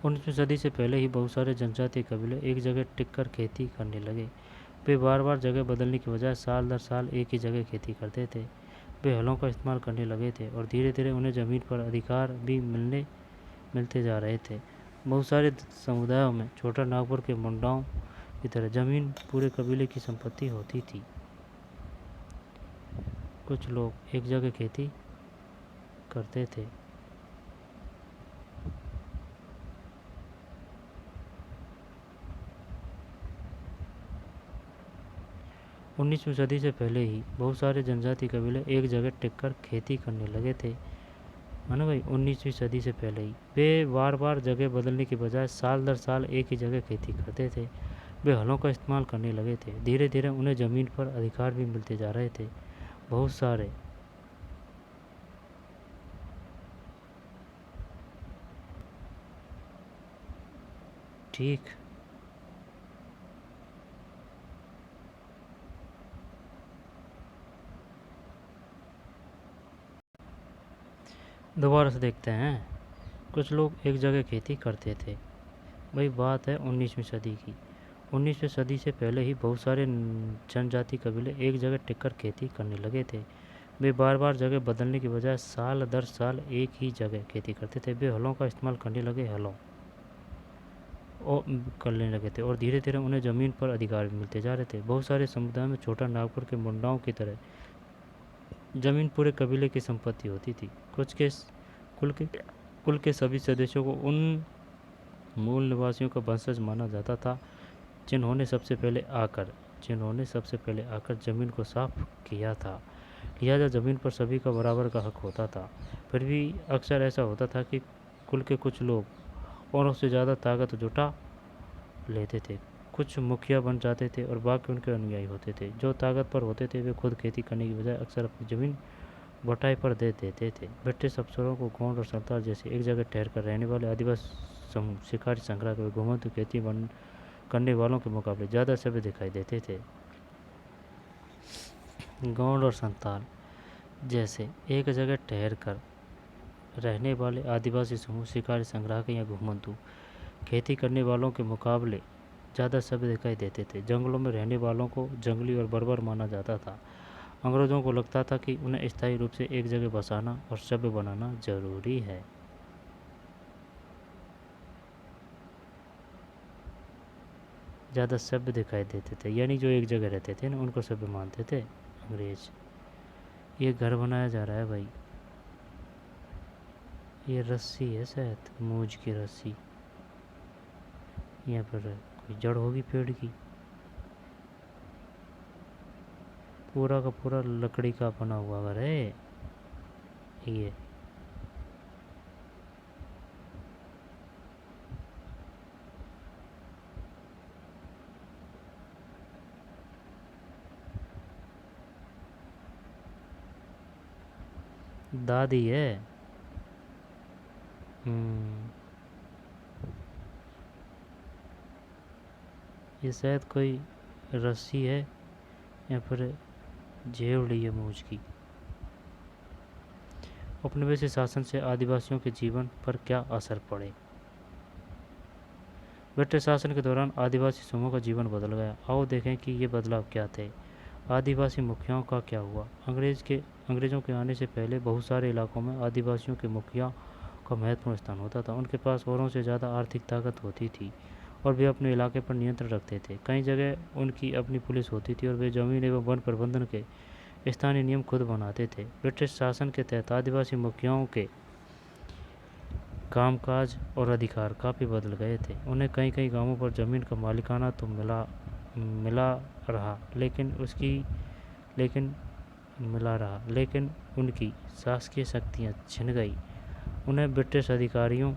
19वीं सदी से पहले ही बहुत सारे जनजातीय कबीले एक जगह टिककर खेती करने लगे। वे बार बार जगह बदलने की बजाय साल दर साल एक ही जगह खेती करते थे। वे हलों का इस्तेमाल करने लगे थे और धीरे धीरे उन्हें ज़मीन पर अधिकार भी मिलते जा रहे थे। बहुत सारे समुदायों में छोटा नागपुर के मुंडाओं की तरह जमीन पूरे कबीले की संपत्ति होती थी। कुछ लोग एक जगह खेती करते थे। 19वीं सदी से पहले ही बहुत सारे जनजाति कबीले एक जगह टिककर खेती करने लगे थे। है ना भाई, 19वीं सदी से पहले ही वे बार बार जगह बदलने के बजाय साल दर साल एक ही जगह खेती करते थे। वे हलों का इस्तेमाल करने लगे थे। धीरे धीरे उन्हें ज़मीन पर अधिकार भी मिलते जा रहे थे। बहुत सारे ठीक दोबारा से देखते हैं। कुछ लोग एक जगह खेती करते थे। वही बात है 19वीं सदी की। 19वीं सदी से पहले ही बहुत सारे जनजाति कबीले एक जगह टिककर खेती करने लगे थे। वे बार बार जगह बदलने की बजाय साल दर साल एक ही जगह खेती करते थे। वे हलों का इस्तेमाल करने लगे और करने लगे थे और धीरे धीरे उन्हें ज़मीन पर अधिकार भी मिलते जा रहे थे। बहुत सारे समुदायों में छोटा नागपुर के मुंडाओं की तरह ज़मीन पूरे कबीले की संपत्ति होती थी। कुल के कुल के सभी सदस्यों को उन मूल निवासियों का वंशज माना जाता था जिन्होंने सबसे पहले आकर ज़मीन को साफ किया था। लिहाजा ज़मीन पर सभी का बराबर का हक होता था। फिर भी अक्सर ऐसा होता था कि कुल के कुछ लोग औरों से ज़्यादा ताकत जुटा लेते थे। कुछ मुखिया बन जाते थे और बाकी उनके अनुयायी होते थे। जो ताकतवर होते थे वे खुद खेती करने की बजाय अक्सर अपनी ज़मीन बटाई पर दे देते थे। ब्रिटिश अफसरों को गोंड और संताल जैसे एक जगह ठहर कर रहने वाले आदिवासी समूह शिकारी संग्रह के घुमंतु खेती करने वालों के मुकाबले ज़्यादा सभ्य दिखाई देते थे। गोंड और संताल जैसे एक जगह ठहर कर रहने वाले आदिवासी समूह शिकारी संग्राहक या घुमंतु खेती करने वालों के मुकाबले ज़्यादा सभ्य दिखाई देते थे। जंगलों में रहने वालों को जंगली और बर्बर माना जाता था। अंग्रेज़ों को लगता था कि उन्हें स्थायी रूप से एक जगह बसाना और सभ्य बनाना जरूरी है। ज़्यादा सभ्य दिखाई देते थे, यानी जो एक जगह रहते थे ना उनको सभ्य मानते थे अंग्रेज। ये घर बनाया जा रहा है भाई। ये रस्सी है शायद, मूज की रस्सी। यहाँ पर कोई जड़ होगी पेड़ की। पूरा का पूरा लकड़ी का बना हुआ घर है ये। दादी है। ये शायद कोई रस्सी है या फिर जेवड़ी है मूज की। औपनिवेशिक शासन से आदिवासियों के जीवन पर क्या असर पड़े। ब्रिटिश शासन के दौरान आदिवासी समूह का जीवन बदल गया। आओ देखें कि ये बदलाव क्या थे। आदिवासी मुखियाओं का क्या हुआ। अंग्रेज़ों के आने से पहले बहुत सारे इलाकों में आदिवासियों के मुखिया का महत्वपूर्ण स्थान होता था। उनके पास औरों से ज़्यादा आर्थिक ताकत होती थी और वे अपने इलाके पर नियंत्रण रखते थे। कई जगह उनकी अपनी पुलिस होती थी और वे जमीन एवं वन प्रबंधन के स्थानीय नियम खुद बनाते थे। ब्रिटिश शासन के तहत आदिवासी मुखियाओं के कामकाज और अधिकार काफ़ी बदल गए थे। उन्हें कई कई गांवों पर ज़मीन का मालिकाना तो मिला रहा, लेकिन उनकी शासकीय शक्तियाँ छिन गई। उन्हें ब्रिटिश अधिकारियों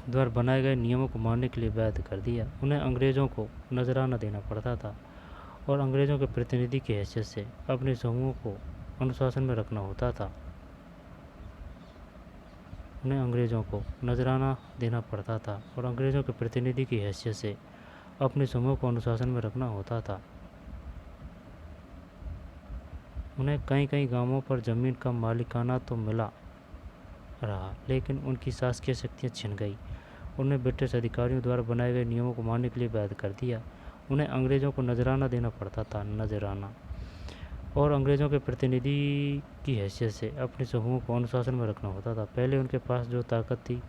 द्वारा बनाए गए नियमों को मानने के लिए बाध्य कर दिया। उन्हें अंग्रेज़ों को नजराना देना पड़ता था और अंग्रेज़ों के प्रतिनिधि की हैसियत से अपने समूह को अनुशासन में रखना होता था। उन्हें अंग्रेज़ों को नजराना देना पड़ता था और अंग्रेज़ों के प्रतिनिधि की हैसियत से अपने समूह को अनुशासन में रखना होता था। उन्हें कई कई गांवों पर ज़मीन का मालिकाना तो मिला रहा, लेकिन उनकी शासकीय शक्तियाँ छिन गई। उन्हें ब्रिटिश अधिकारियों द्वारा बनाए गए नियमों को मानने के लिए बाध्य कर दिया। उन्हें अंग्रेज़ों को नजराना देना पड़ता था और अंग्रेज़ों के प्रतिनिधि की हैसियत से अपने समूह को अनुशासन में रखना होता था। पहले उनके पास जो ताकत थी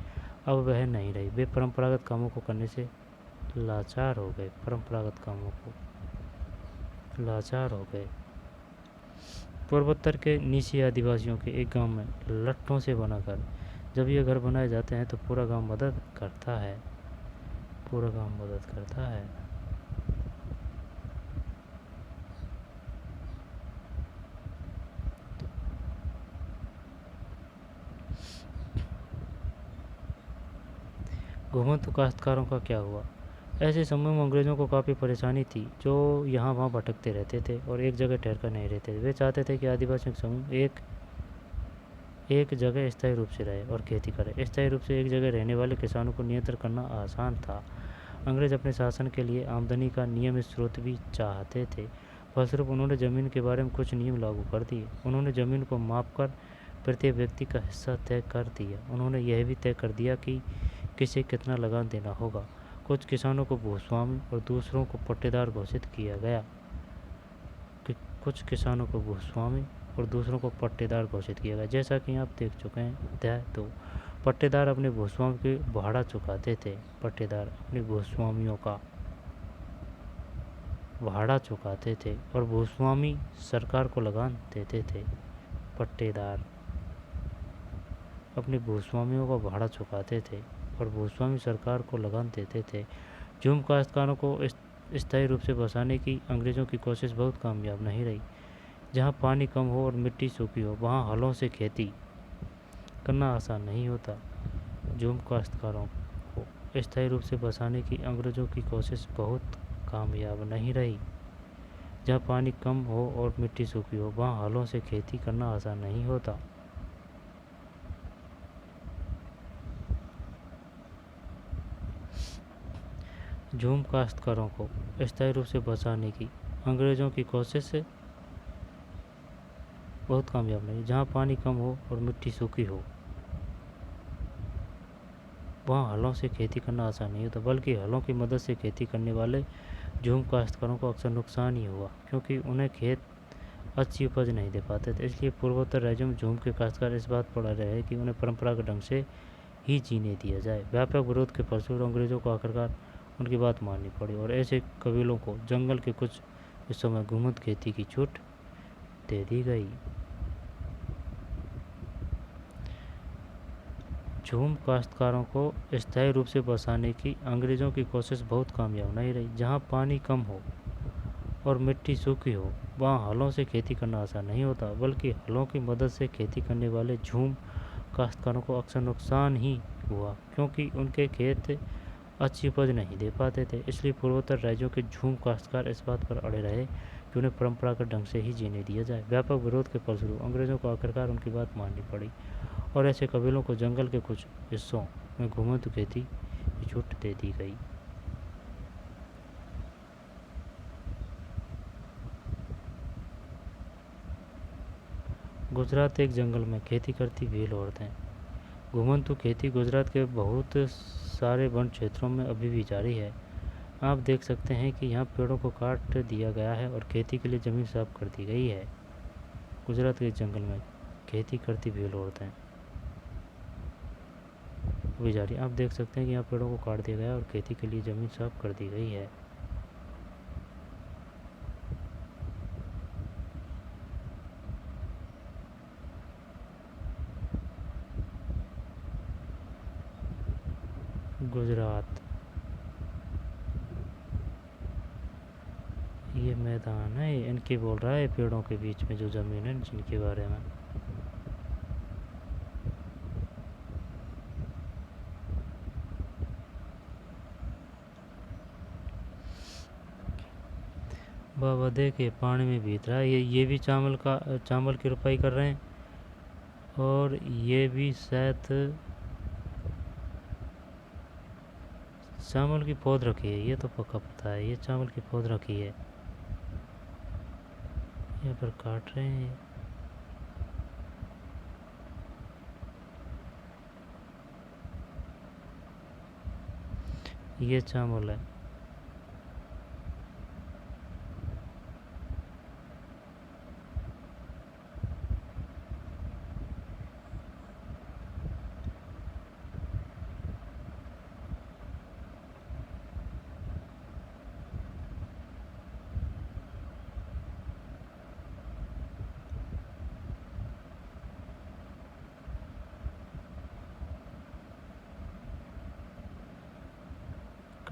अब वह नहीं रही। वे परंपरागत कामों को करने से लाचार हो गए। परंपरागत कामों को लाचार हो गए। पूर्वोत्तर के निशी आदिवासियों के एक गांव में लट्ठों से बनाकर जब ये घर बनाए जाते हैं तो पूरा गांव मदद करता है। पूरा गांव मदद करता है। घुमंतु काश्तकारों का क्या हुआ? ऐसे समय में अंग्रेज़ों को काफ़ी परेशानी थी, जो यहाँ वहाँ भटकते रहते थे और एक जगह ठहरकर नहीं रहते थे। वे चाहते थे कि आदिवासियों के समूह एक जगह स्थायी रूप से रहे और खेती करे। स्थायी रूप से एक जगह रहने वाले किसानों को नियंत्रण करना आसान था। अंग्रेज अपने शासन के लिए आमदनी का नियमित स्रोत भी चाहते थे। फलस्वरूप उन्होंने ज़मीन के बारे में कुछ नियम लागू कर दिए। उन्होंने ज़मीन को मापकर प्रत्येक व्यक्ति का हिस्सा तय कर दिया। उन्होंने यह भी तय कर दिया कि किसे कितना लगान देना होगा। कुछ किसानों को भूस्वामी और दूसरों को पट्टेदार घोषित किया गया। कुछ किसानों को भूस्वामी और दूसरों को पट्टेदार घोषित किया गया। जैसा कि आप देख चुके हैं अध्याय 2। पट्टेदार अपने भूस्वामी के भाड़ा चुकाते थे। पट्टेदार अपने भूस्वामियों का भाड़ा चुकाते थे और भूस्वामी सरकार को लगान देते थे। पट्टेदार अपने भूस्वामियों का भाड़ा चुकाते थे और भूस्वामी सरकार को लगान देते थे। झूम काश्तकारों को स्थायी रूप से बसाने की अंग्रेज़ों की कोशिश बहुत कामयाब नहीं रही। जहाँ पानी कम हो और मिट्टी सूखी हो वहाँ हलों से खेती करना आसान नहीं होता। झूम काश्तकारों को स्थायी रूप से बसाने की अंग्रेज़ों की कोशिश बहुत कामयाब नहीं रही। जहाँ पानी कम हो और मिट्टी सूखी हो वहाँ हलों से खेती करना आसान नहीं होता। झूम काश्तकारों को स्थायी रूप से बचाने की अंग्रेज़ों की कोशिश से बहुत कामयाब नहीं। जहाँ पानी कम हो और मिट्टी सूखी हो वहाँ हलों से खेती करना आसान नहीं होता, बल्कि हलों की मदद से खेती करने वाले झूम काश्तकारों को अक्सर नुकसान ही हुआ, क्योंकि उन्हें खेत अच्छी उपज नहीं दे पाते थे। इसलिए पूर्वोत्तर राज्यों में झूम के काश्तकार इस बात पर अड़े रहे कि उन्हें परंपरागत ढंग से ही जीने दिया जाए। व्यापक विरोध के फलस्वरूप अंग्रेज़ों को आखिरकार उनकी बात माननी पड़ी और ऐसे कबीलों को जंगल के कुछ हिस्सों में घुमंत खेती की छूट दे दी गई। झूम काश्तकारों को स्थायी रूप से बसाने की अंग्रेज़ों की कोशिश बहुत कामयाब नहीं रही। जहाँ पानी कम हो और मिट्टी सूखी हो वहाँ हलों से खेती करना आसान नहीं होता, बल्कि हलों की मदद से खेती करने वाले झूम काश्तकारों को अक्सर नुकसान ही हुआ, क्योंकि उनके खेत अच्छी उपज नहीं दे पाते थे। इसलिए पूर्वोत्तर राज्यों के झूम काश्तकार इस बात पर अड़े रहे कि उन्हें परंपरागत ढंग से ही जीने दिया जाए। व्यापक विरोध के फलस्वरूप अंग्रेज़ों को आखिरकार उनकी बात माननी पड़ी और ऐसे कबीलों को जंगल के कुछ हिस्सों में घुमंतु खेती की छूट दे दी गई। गुजरात एक जंगल में खेती करती भील औरतें। घुमंतु खेती गुजरात के बहुत सारे वन क्षेत्रों में अभी भी जारी है। आप देख सकते हैं कि यहाँ पेड़ों को काट दिया गया है और खेती के लिए ज़मीन साफ कर दी गई है। गुजरात के जंगल में खेती करती भील औरतें अभी जारी। आप देख सकते हैं कि यहाँ पेड़ों को काट दिया गया है और खेती के लिए ज़मीन साफ कर दी गई है। गुजरात ये मैदान है, इनकी बोल रहा है पेड़ों के बीच में जो ज़मीन है जिनके बारे में। बाबा देखे पानी में बीत रहा है। ये भी चावल की रुपाई कर रहे हैं और ये भी शायद चावल की पौध रखी है। ये तो पक्का पता है, ये चावल की पौध रखी है। यहाँ पर काट रहे हैं। ये चावल है।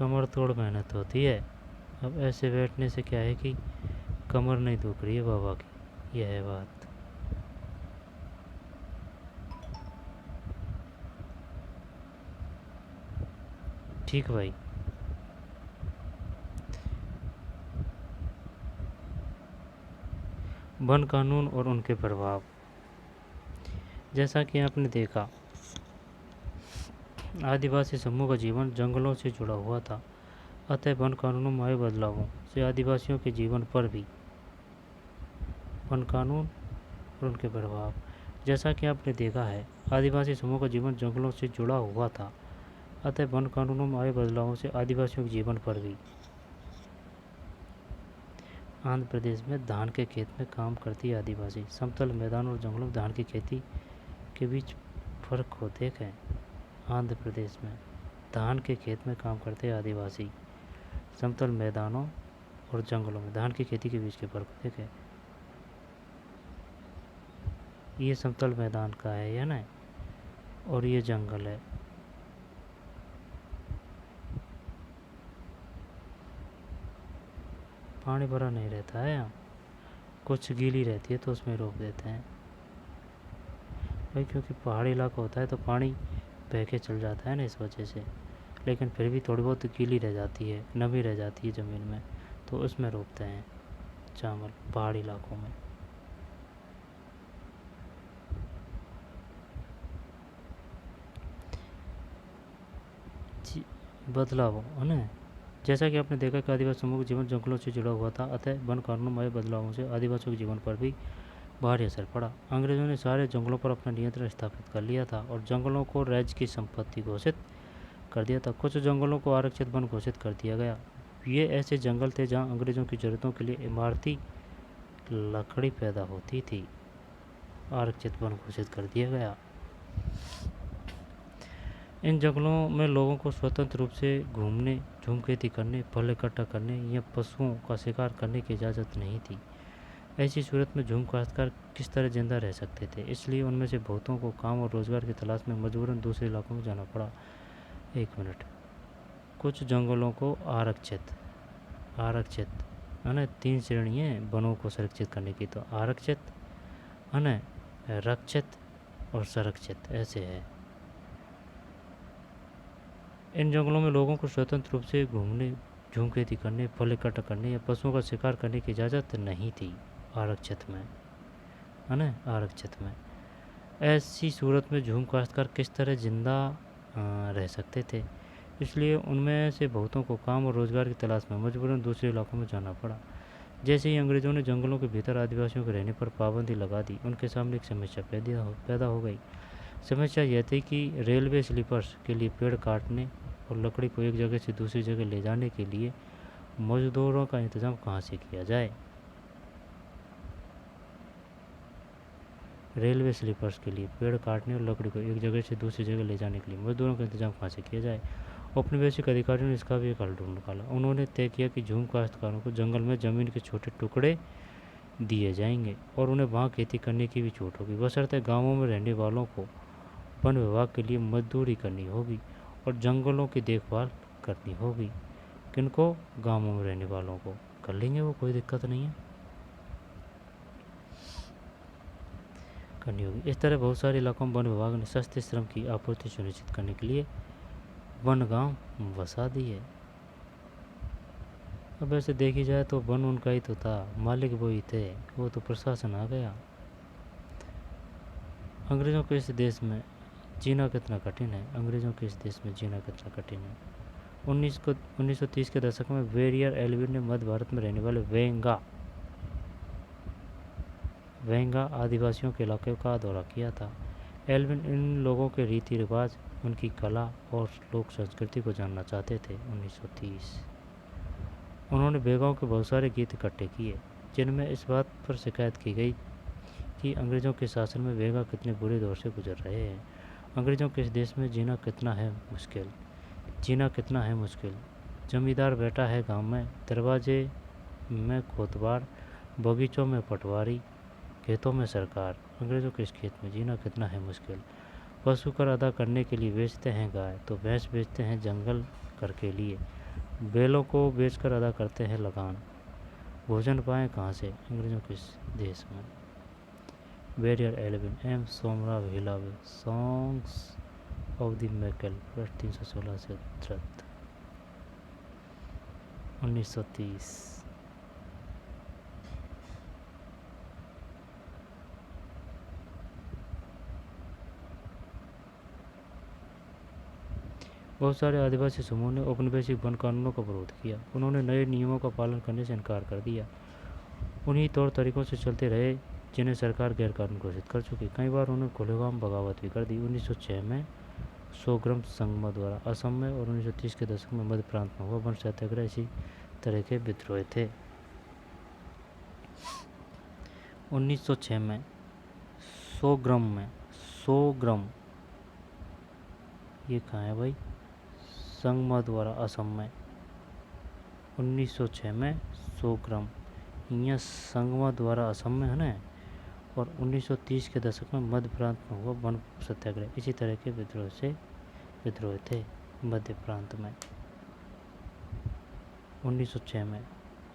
कमर तोड़ मेहनत होती है। अब ऐसे बैठने से क्या है कि कमर नहीं दुख रही है बाबा की, यह है बात। ठीक भाई। वन कानून और उनके प्रभाव। जैसा कि आपने देखा, आदिवासी समूह का जीवन जंगलों से जुड़ा हुआ था, अतः वन कानूनों में आए बदलावों से आदिवासियों के जीवन पर भी। वन कानून और उनके प्रभाव। जैसा कि आपने देखा है, आदिवासी समूह का जीवन जंगलों से जुड़ा हुआ था, अतः वन कानूनों में आए बदलावों से आदिवासियों के जीवन पर भी। आंध्र प्रदेश में धान के खेत में काम करती आदिवासी। समतल मैदान और जंगलों में धान की खेती के बीच फर्क को देखें। आंध्र प्रदेश में धान के खेत में काम करते आदिवासी। समतल मैदानों और जंगलों में धान की खेती के बीच के फर्क को देखें। ये समतल मैदान का है या ना, और ये जंगल है। पानी भरा नहीं रहता है यहाँ, कुछ गीली रहती है तो उसमें रोक देते हैं भाई, क्योंकि पहाड़ी इलाका होता है तो पानी बह के चल जाता है ना, इस वजह से। लेकिन फिर भी थोड़ी बहुत गीली रह जाती है, नमी रह जाती है ज़मीन में, तो उसमें रोपते हैं चावल पहाड़ी इलाकों में। बदलाव है ना। जैसा कि आपने देखा कि आदिवासी समूह का जीवन जंगलों से जुड़ा हुआ था, अतः वन कानूनों में आए बदलावों से आदिवासियों के जीवन पर भी भारी असर पड़ा। अंग्रेजों ने सारे जंगलों पर अपना नियंत्रण स्थापित कर लिया था और जंगलों को राज्य की संपत्ति घोषित कर दिया था। कुछ जंगलों को आरक्षित वन घोषित कर दिया गया। ये ऐसे जंगल थे जहाँ अंग्रेजों की ज़रूरतों के लिए इमारती लकड़ी पैदा होती थी। आरक्षित वन घोषित कर दिया गया। इन जंगलों में लोगों को स्वतंत्र रूप से घूमने, झूम खेती करने, फल इकट्ठा करने या पशुओं का शिकार करने की इजाज़त नहीं थी। ऐसी सूरत में झूम काश्तकार किस तरह जिंदा रह सकते थे, इसलिए उनमें से बहुतों को काम और रोजगार की तलाश में मजबूरन दूसरे इलाकों में जाना पड़ा। 1 मिनट। कुछ जंगलों को आरक्षित है ना, 3 श्रेणी है वनों को संरक्षित करने की, तो आरक्षित है ना, रक्षित और संरक्षित, ऐसे है। इन जंगलों में लोगों को स्वतंत्र रूप से घूमने, झूम खेती करने, फल इकट्ठा करने या पशुओं का शिकार करने की इजाज़त नहीं थी। आरक्षित में है ना, आरक्षित में। ऐसी सूरत में झूम काश्तकार किस तरह जिंदा रह सकते थे, इसलिए उनमें से बहुतों को काम और रोज़गार की तलाश में मजबूरन दूसरे इलाकों में जाना पड़ा। जैसे ही अंग्रेज़ों ने जंगलों के भीतर आदिवासियों के रहने पर पाबंदी लगा दी, उनके सामने एक समस्या पैदा हो गई। समस्या यह थी कि रेलवे स्लीपर्स के लिए पेड़ काटने और लकड़ी को एक जगह से दूसरी जगह ले जाने के लिए मजदूरों का इंतज़ाम कहाँ से किया जाए। रेलवे स्लीपर्स के लिए पेड़ काटने और लकड़ी को एक जगह से दूसरी जगह ले जाने के लिए मजदूरों का इंतजाम कहाँ से किया जाए। औपनिवेशिक अधिकारियों ने इसका भी एक हल ढूंढ निकाला। उन्होंने तय किया कि झूम काश्तकारों को जंगल में ज़मीन के छोटे टुकड़े दिए जाएंगे और उन्हें वहाँ खेती करने की भी छूट होगी, बशर्ते गाँवों में रहने वालों को वन विभाग के लिए मजदूरी करनी होगी और जंगलों की देखभाल करनी होगी। किनको? गाँवों में रहने वालों को। कर लेंगे वो, कोई दिक्कत नहीं है, करनी होगी। इस तरह बहुत सारे इलाकों में वन विभाग ने सस्ते श्रम की आपूर्ति सुनिश्चित करने के लिए वन गांव बसा दिए। अब ऐसे देखी जाए तो वन उनका ही तो था, मालिक वही थे, वो तो प्रशासन आ गया। अंग्रेज़ों के इस देश में जीना कितना कठिन है, अंग्रेज़ों के इस देश में जीना कितना कठिन है। 1930 के दशक में वेरियर एल्विन ने मध्य भारत में रहने वाले वेंगा आदिवासियों के इलाके का दौरा किया था। एल्विन इन लोगों के रीति रिवाज, उनकी कला और लोक संस्कृति को जानना चाहते थे। 1930 उन्होंने बेगांव के बहुत सारे गीत इकट्ठे किए, जिनमें इस बात पर शिकायत की गई कि अंग्रेज़ों के शासन में बेगा कितने बुरे दौर से गुजर रहे हैं। अंग्रेज़ों के इस देश में जीना कितना है मुश्किल। जमींदार बैठा है गांव में, दरवाजे में कोतवाल, बगीचों में पटवारी, खेतों में सरकार। अंग्रेज़ों के इस खेत में जीना कितना है मुश्किल। पशु कर अदा करने के लिए बेचते हैं गाय, तो भैंस बेचते हैं जंगल कर के लिए। बैलों को बेचकर अदा करते हैं लगान। भोजन पाएं कहाँ से, अंग्रेजों के देश में। बैरियर 11 एम सोमराव हिलावे, सॉन्ग्स ऑफ द मैकल, 316 से 1930। बहुत सारे आदिवासी समूह ने औपनिवेशिक वन कानूनों का विरोध किया। उन्होंने नए नियमों का पालन करने से इनकार कर दिया। उन्हीं तौर तरीकों से चलते रहे जिन्हें सरकार गैर कानून घोषित कर चुकी। कई बार उन्होंने खुलेआम बगावत भी कर दी। 1906 में सोग्रम संगमा द्वारा असम में और 1930 के दशक में मध्य प्रांत में हुआ वन सत्याग्रह इसी तरह के विद्रोह थे। 1906 में सोग्रम ये कहाँ है भाई, संगमा द्वारा असम में। 1906 में सोग्रम, यहाँ संगमा द्वारा असम में है ना। और 1930 के दशक में मध्य प्रांत में हुआ वन सत्याग्रह इसी तरह के विद्रोह थे मध्य प्रांत में। 1906 में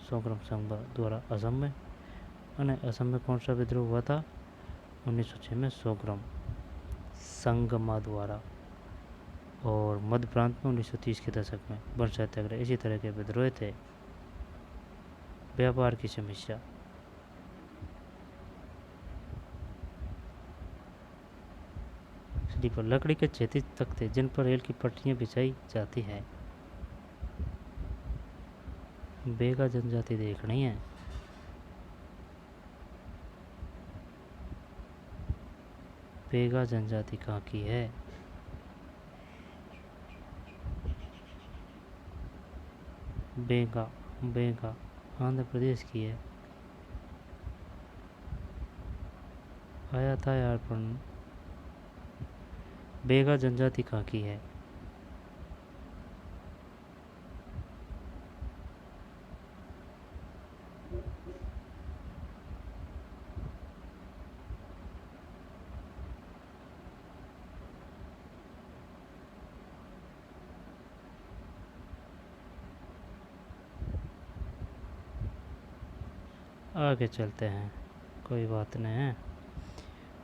सोग्रम संगमा द्वारा असम में, असम में कौन सा विद्रोह हुआ था, 1906 में सोग्रम संगमा द्वारा। और मध्य प्रांत में 1930 के दशक में वन सत्याग्रह इसी तरह के विद्रोह थे। व्यापार की समस्या। स्लीपर लकड़ी के क्षैतिज तख्ते जिन पर रेल की पटरियां बिछाई जाती है। बेगा जनजाति देखनी है। बेगा जनजाति कहाँ की है, बेगा आंध्र प्रदेश की है। आया था यार पर बेगा जनजाति कहाँ की है। आगे चलते हैं, कोई बात नहीं है।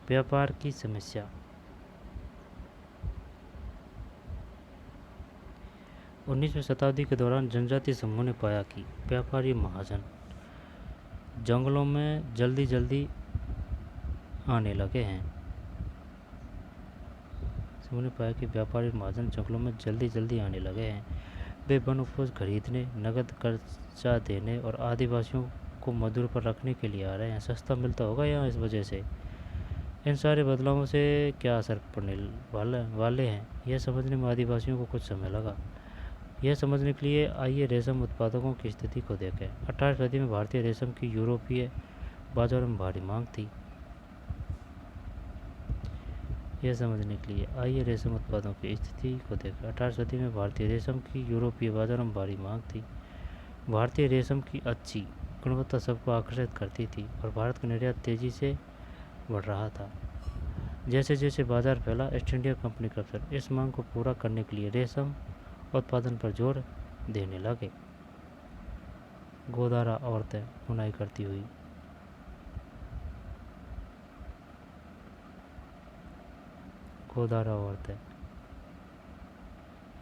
व्यापार की समस्या। 19वीं शताब्दी के दौरान जनजातीय समूह ने पाया कि व्यापारी महाजन जंगलों में जल्दी जल्दी आने लगे हैं। समूह ने पाया कि व्यापारी महाजन जंगलों में जल्दी जल्दी आने लगे हैं। वे वन उपज खरीदने, नकद कर्जा देने और आदिवासियों को मजदूर पर रखने के लिए आ रहे हैं। सस्ता मिलता होगा यहाँ इस वजह से। इन सारे बदलावों से क्या असर पड़ने वाले हैं, यह समझने में आदिवासियों को कुछ समय लगा। यह समझने के लिए आइए रेशम उत्पादकों की स्थिति को देखें। 18वीं सदी में भारतीय रेशम की यूरोपीय बाजारों में भारी मांग थी। यह समझने के लिए आइए रेशम उत्पादों की स्थिति को देखें। 18वीं सदी में भारतीय रेशम की यूरोपीय बाजारों में भारी मांग थी। भारतीय रेशम की अच्छी गुणवत्ता सबको आकर्षित करती थी और भारत का निर्यात तेजी से बढ़ रहा था। जैसे जैसे बाजार फैला, ईस्ट इंडिया कंपनी के अफसर इस मांग को पूरा करने के लिए रेशम उत्पादन पर जोर देने लगे। गोदारा औरतें बुनाई करती हुई। गोदारा औरतें,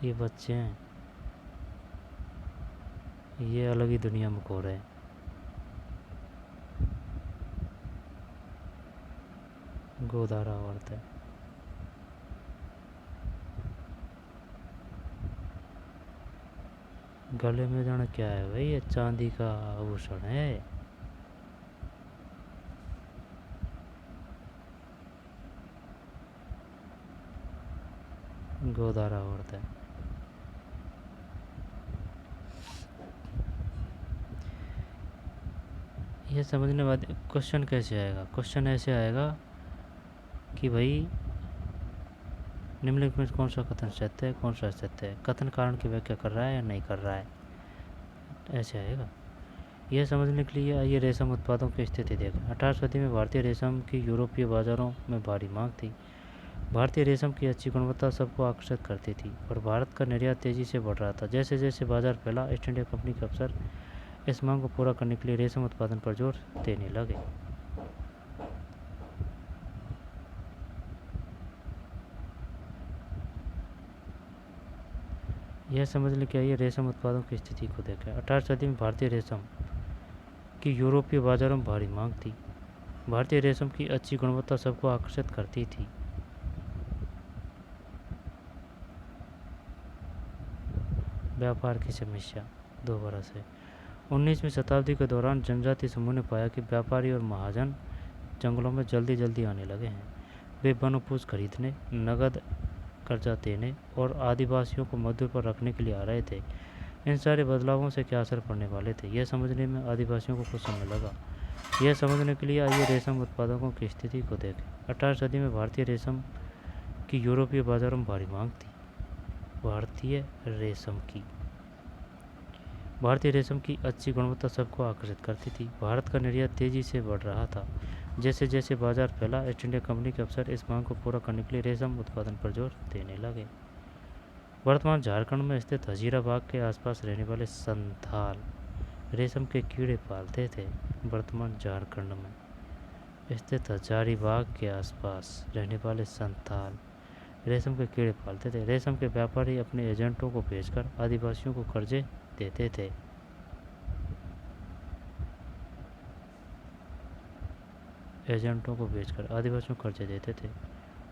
ये बच्चे हैं, ये अलग ही दुनिया में खो रहे हैं। गोदारा औरतें, गले में जाने क्या है भाई, ये चांदी का आभूषण है। गोदारा औरतें। ये समझने बाद क्वेश्चन कैसे आएगा, क्वेश्चन ऐसे आएगा कि भाई निम्नलिखित में कौन सा कथन सत्य है, कौन सा असत्य है, कथन कारण की व्याख्या कर रहा है या नहीं कर रहा है, ऐसे आएगा। यह समझने के लिए आइए रेशम उत्पादों की स्थिति देखें। 18वीं सदी में भारतीय रेशम की यूरोपीय बाजारों में भारी मांग थी। भारतीय रेशम की अच्छी गुणवत्ता सबको आकर्षित करती थी और भारत का निर्यात तेजी से बढ़ रहा था। जैसे जैसे बाजार फैला, ईस्ट इंडिया कंपनी के अफसर इस मांग को पूरा करने के लिए रेशम उत्पादन पर जोर देने लगे। यह समझने के लिए रेशम उत्पादों की स्थिति को देखें। 18वीं सदी में भारतीय रेशम की यूरोपीय बाजारों में भारी मांग थी। भारतीय रेशम की अच्छी गुणवत्ता सबको आकर्षित करती थी। व्यापार की समस्या दोबारा से 19वीं शताब्दी के दौरान जनजातीय समूह ने पाया कि व्यापारी और महाजन जंगलों में जल्दी जल्दी आने लगे हैं। वे वनोपज खरीदने, नगद कर्जा देने और आदिवासियों को मजदूर पर रखने के लिए आ रहे थे। इन सारे बदलावों से क्या असर पड़ने वाले थे, यह समझने में आदिवासियों को कुछ समय लगा। यह समझने के लिए आइए रेशम उत्पादकों की स्थिति को देखें। 18वीं सदी में भारतीय रेशम की यूरोपीय बाजारों में भारी मांग थी। भारतीय रेशम की अच्छी गुणवत्ता सबको आकर्षित करती थी। भारत का निर्यात तेजी से बढ़ रहा था। जैसे जैसे बाजार फैला, ईस्ट इंडिया कंपनी के अफसर इस मांग को पूरा करने के लिए रेशम उत्पादन पर जोर देने लगे। वर्तमान झारखंड में स्थित हजीराबाग के आसपास रहने वाले संथाल रेशम के कीड़े पालते थे। वर्तमान झारखंड में स्थित हजारीबाग के आसपास रहने वाले संथाल रेशम के कीड़े पालते थे। रेशम के व्यापारी अपने एजेंटों को भेजकर आदिवासियों को कर्जे देते थे।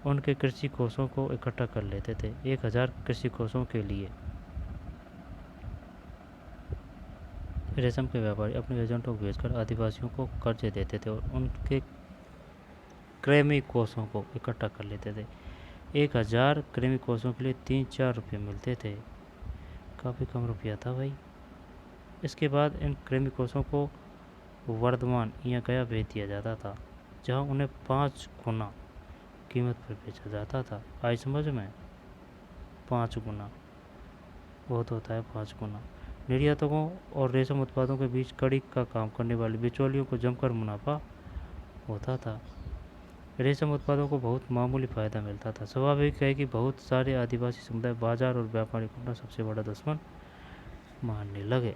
उनके कृषि कोषों को इकट्ठा कर लेते थे। 1000 कृषि कोषों के लिए रेशम के व्यापारी अपने एजेंटों को भेजकर आदिवासियों को कर्जे देते थे और उनके कृमि कोषों को इकट्ठा कर लेते थे। 1000 कृमि कोषों के लिए 3-4 रुपये मिलते थे। काफ़ी कम रुपया था भाई। इसके बाद इन कृमि कोषों को वर्धमान या गया भेज दिया जाता था, जहां उन्हें 5 गुना कीमत पर बेचा जाता था। आई समझ में? 5 गुना बहुत होता है। 5 गुना निर्यातकों और रेशम उत्पादों के बीच कड़ी का काम करने वाले बिचौलियों को जमकर मुनाफा होता था। रेशम उत्पादों को बहुत मामूली फ़ायदा मिलता था। स्वाभाविक है कि बहुत सारे आदिवासी समुदाय बाजार और व्यापारी को अपना सबसे बड़ा दुश्मन मानने लगे।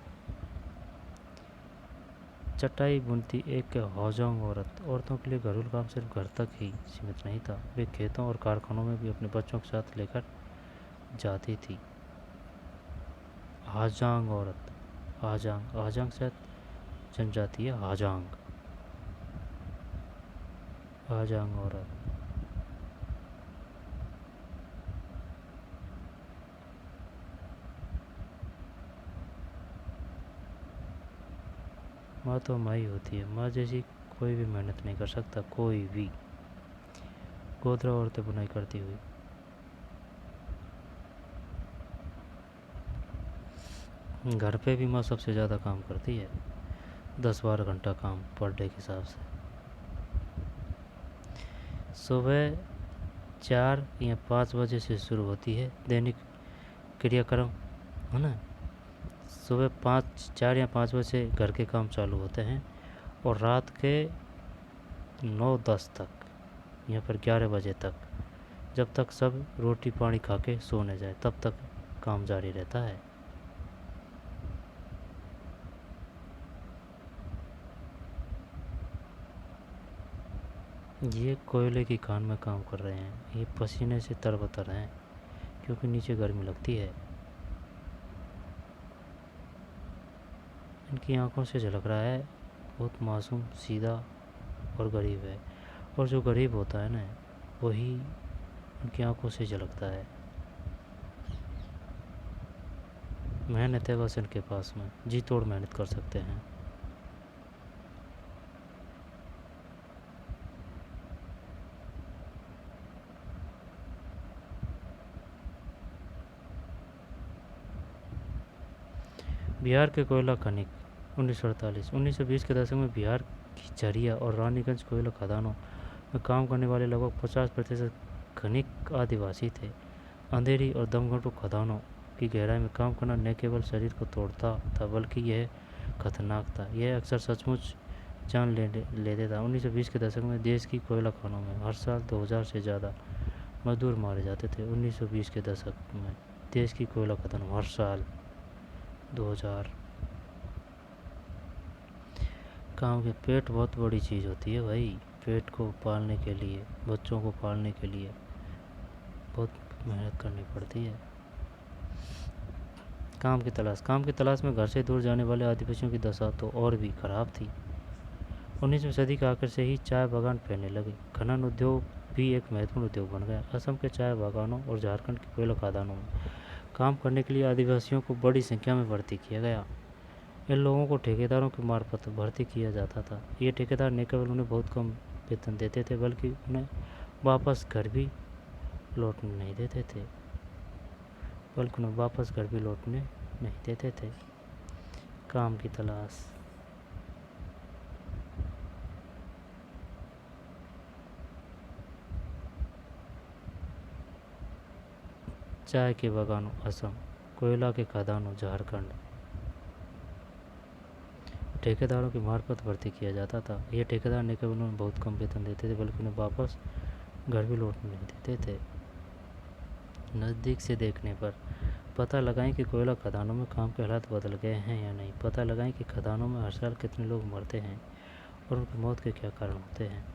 चटाई बुनती एक हौजांग औरतों के लिए घरेलू काम सिर्फ घर तक ही सीमित नहीं था। वे खेतों और कारखानों में भी अपने बच्चों के साथ लेकर जाती थी। हाजांग औरत, हाजांग शायद जनजाति है। हाजांग औरत माँ तो माँ ही होती है। माँ जैसी कोई भी मेहनत नहीं कर सकता, कोई भी। गोदरा औरतें बुनाई करती हुई। घर पे भी माँ सबसे ज़्यादा काम करती है, 10-12 घंटा काम पर डे के हिसाब से। सुबह 4 या 5 बजे से शुरू होती है दैनिक क्रियाक्रम, है ना। सुबह 4 या 5 बजे से घर के काम चालू होते हैं और रात के 9-10 तक या फिर 11 बजे तक, जब तक सब रोटी पानी खा के सोने जाए तब तक काम जारी रहता है। ये कोयले की खान में काम कर रहे हैं। ये पसीने से तरबतर हैं क्योंकि नीचे गर्मी लगती है। इनकी आंखों से झलक रहा है बहुत मासूम, सीधा और गरीब है। और जो गरीब होता है ना, वही उनकी आंखों से झलकता है। मेहनत है बस इनके पास में, जी तोड़ मेहनत कर सकते हैं। बिहार के कोयला खनिक 1948 1920 के दशक में बिहार की झरिया और रानीगंज कोयला खदानों में काम करने वाले लगभग 50% खनिक आदिवासी थे। अंधेरी और दमघटों खदानों की गहराई में काम करना न केवल शरीर को तोड़ता था बल्कि यह खतरनाक था। यह अक्सर सचमुच जान लेता था। 1920 के दशक में देश की कोयला खानों में हर साल 2000 से ज़्यादा मजदूर मारे जाते थे। 1920 के दशक में देश की कोयला खदान हर साल 2000। काम के पेट बहुत बड़ी चीज़ होती है भाई। पेट को पालने के लिए, बच्चों को पालने के लिए बहुत मेहनत करनी पड़ती है। काम की तलाश में घर से दूर जाने वाले आदिवासियों की दशा तो और भी खराब थी। 19वीं सदी के आखिर से ही चाय बागान फैलने लगे। खनन उद्योग भी एक महत्वपूर्ण उद्योग बन गया। असम के चाय बागानों और झारखंड के कोयला खदानों में काम करने के लिए आदिवासियों को बड़ी संख्या में भर्ती किया गया। इन लोगों को ठेकेदारों के मार्फत भर्ती किया जाता था। ये ठेकेदार न केवल उन्हें बहुत कम वेतन देते थे, बल्कि उन्हें वापस घर भी लौटने नहीं देते थे। काम की तलाश। चाय के बागानों असम, कोयला के खदानों झारखंड, ठेकेदारों की मार्फत भर्ती किया जाता था। ये ठेकेदार न केवल उन्हें बहुत कम वेतन देते थे, बल्कि उन्हें वापस घर भी लौटने नहीं देते थे। नज़दीक से देखने पर पता लगाएं कि कोयला खदानों में काम के हालात बदल गए हैं या नहीं। पता लगाएं कि खदानों में हर साल कितने लोग मरते हैं और उनकी मौत के क्या कारण होते हैं।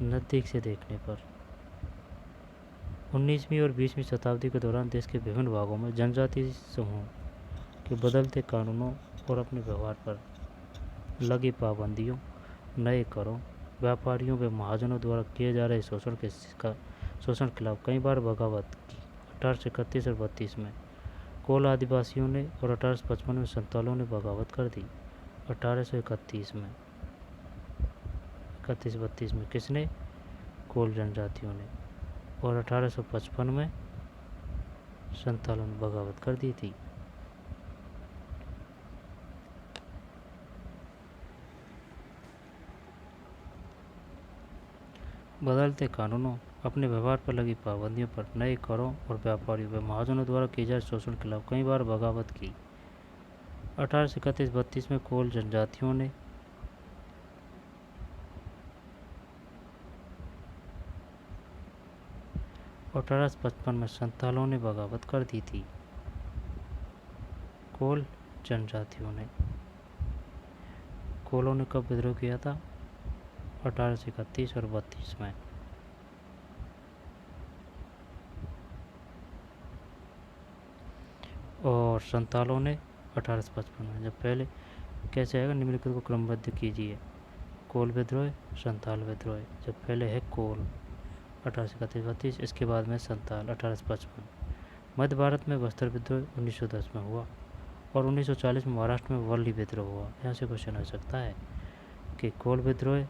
नज़दीक से देखने पर 19वीं और 20वीं शताब्दी के दौरान देश के विभिन्न भागों में जनजातीय समूह के बदलते कानूनों और अपने व्यवहार पर लगी पाबंदियों, नए करों, व्यापारियों व महाजनों द्वारा किए जा रहे शोषण के खिलाफ कई बार बगावत की। 1831 और 32 में कोल आदिवासियों ने और 1855 में संतालों ने बगावत कर दी। 1831 में 31-32 में किसने? कोल जनजातियों ने। और 1855 में संतालों ने बगावत कर दी थी। बदलते कानूनों, अपने व्यवहार पर लगी पाबंदियों पर, नए करों और व्यापारियों व महाजनों द्वारा किए जाए शोषण के खिलाफ कई बार बगावत की। 1831-32 में कोल जनजातियों ने 1855 में संतालों ने बगावत कर दी थी। कोल जनजातियों ने। कोलों ने कब विद्रोह किया था? 1831 और 32 में। और संतालों ने 1855 में। जब पहले कैसे आएगा, निम्नलिखित को क्रमबद्ध कीजिए। कोल विद्रोह, संताल विद्रोह। जब पहले है कोल 1831-32, इसके बाद में संताल 1855। मध्य भारत में बस्तर विद्रोह 1910 में हुआ और 1940 में महाराष्ट्र में वर्ली विद्रोह हुआ। यहाँ से क्वेश्चन आ सकता है कि कोल विद्रोह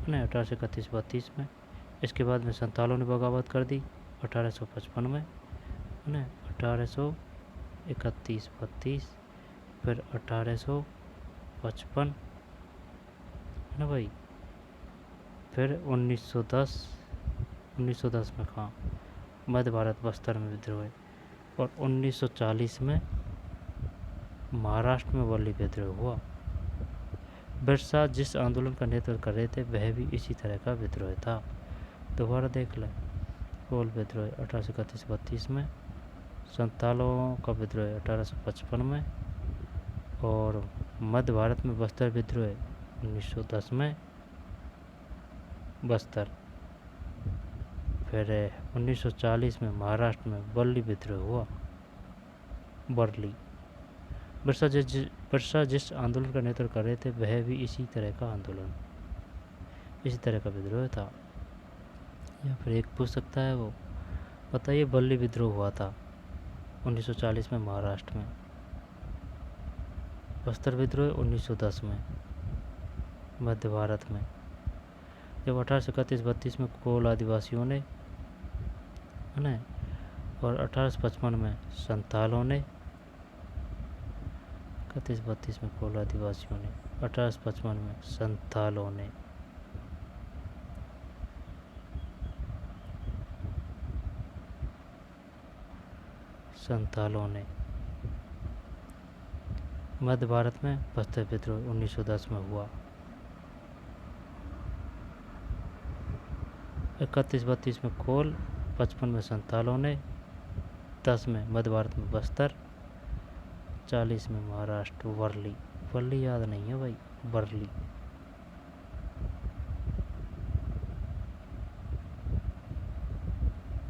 1831-32 में, इसके बाद में संतालों ने बगावत कर दी 1855 में, 1831-32, फिर 1855 ना भाई, फिर 1910 में कहाँ? मध्य भारत बस्तर में विद्रोह, और 1940 में महाराष्ट्र में वर्ली विद्रोह हुआ। बिरसा जिस आंदोलन का नेतृत्व कर रहे थे वह भी इसी तरह का विद्रोह था। दोबारा देख लें। कोल विद्रोह 1831-32 में, संतालों का विद्रोह 1855 में, और मध्य भारत में बस्तर विद्रोह 1910 में बस्तर, फिर 1940 में महाराष्ट्र में वर्ली विद्रोह हुआ। वर्ली। बिरसा जिस आंदोलन का नेतृत्व कर रहे थे वह भी इसी तरह का विद्रोह था। या फिर एक पूछ सकता है वो, बताइए वर्ली विद्रोह हुआ था 1940 में महाराष्ट्र में, बस्तर विद्रोह 1910 में मध्य भारत में। जब 1831-32 में कोल आदिवासियों ने, है ना, और 1855 में संतालों ने, 31-32 में कोल आदिवासियों ने, 1855 में संतालों ने। मध्य भारत में बस्तर विद्रोह 1910 में हुआ। 31-32 में कोल, 55 में संतालों ने, 10 में मध्य भारत में बस्तर, 40 में महाराष्ट्र वर्ली। वर्ली याद नहीं है भाई, वर्ली।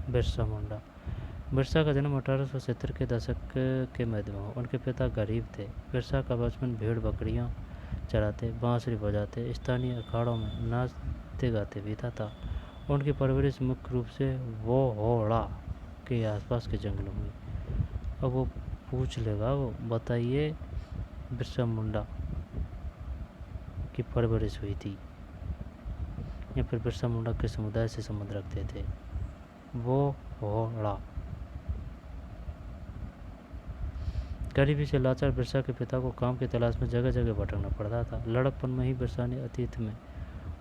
बिरसा मुंडा। बिरसा का जन्म 1870 के दशक के मध्य में हुआ। उनके पिता गरीब थे। बिरसा का बचपन भेड़ बकरियां चराते, बांसुरी बजाते, स्थानीय अखाड़ों में नाचते गाते बीता था। उनकी परवरिश मुख्य रूप से वोहोड़ा के आसपास के जंगलों में। अब वो पूछ लेगा, वो बताइए बिरसा मुंडा की परवरिश हुई थी, या फिर बिरसा मुंडा किस समुदाय से संबंध रखते थे। वोहोड़ा। गरीबी से लाचार बिरसा के पिता को काम की तलाश में जगह जगह भटकना पड़ता था। लड़कपन में ही बिरसा ने अतीत में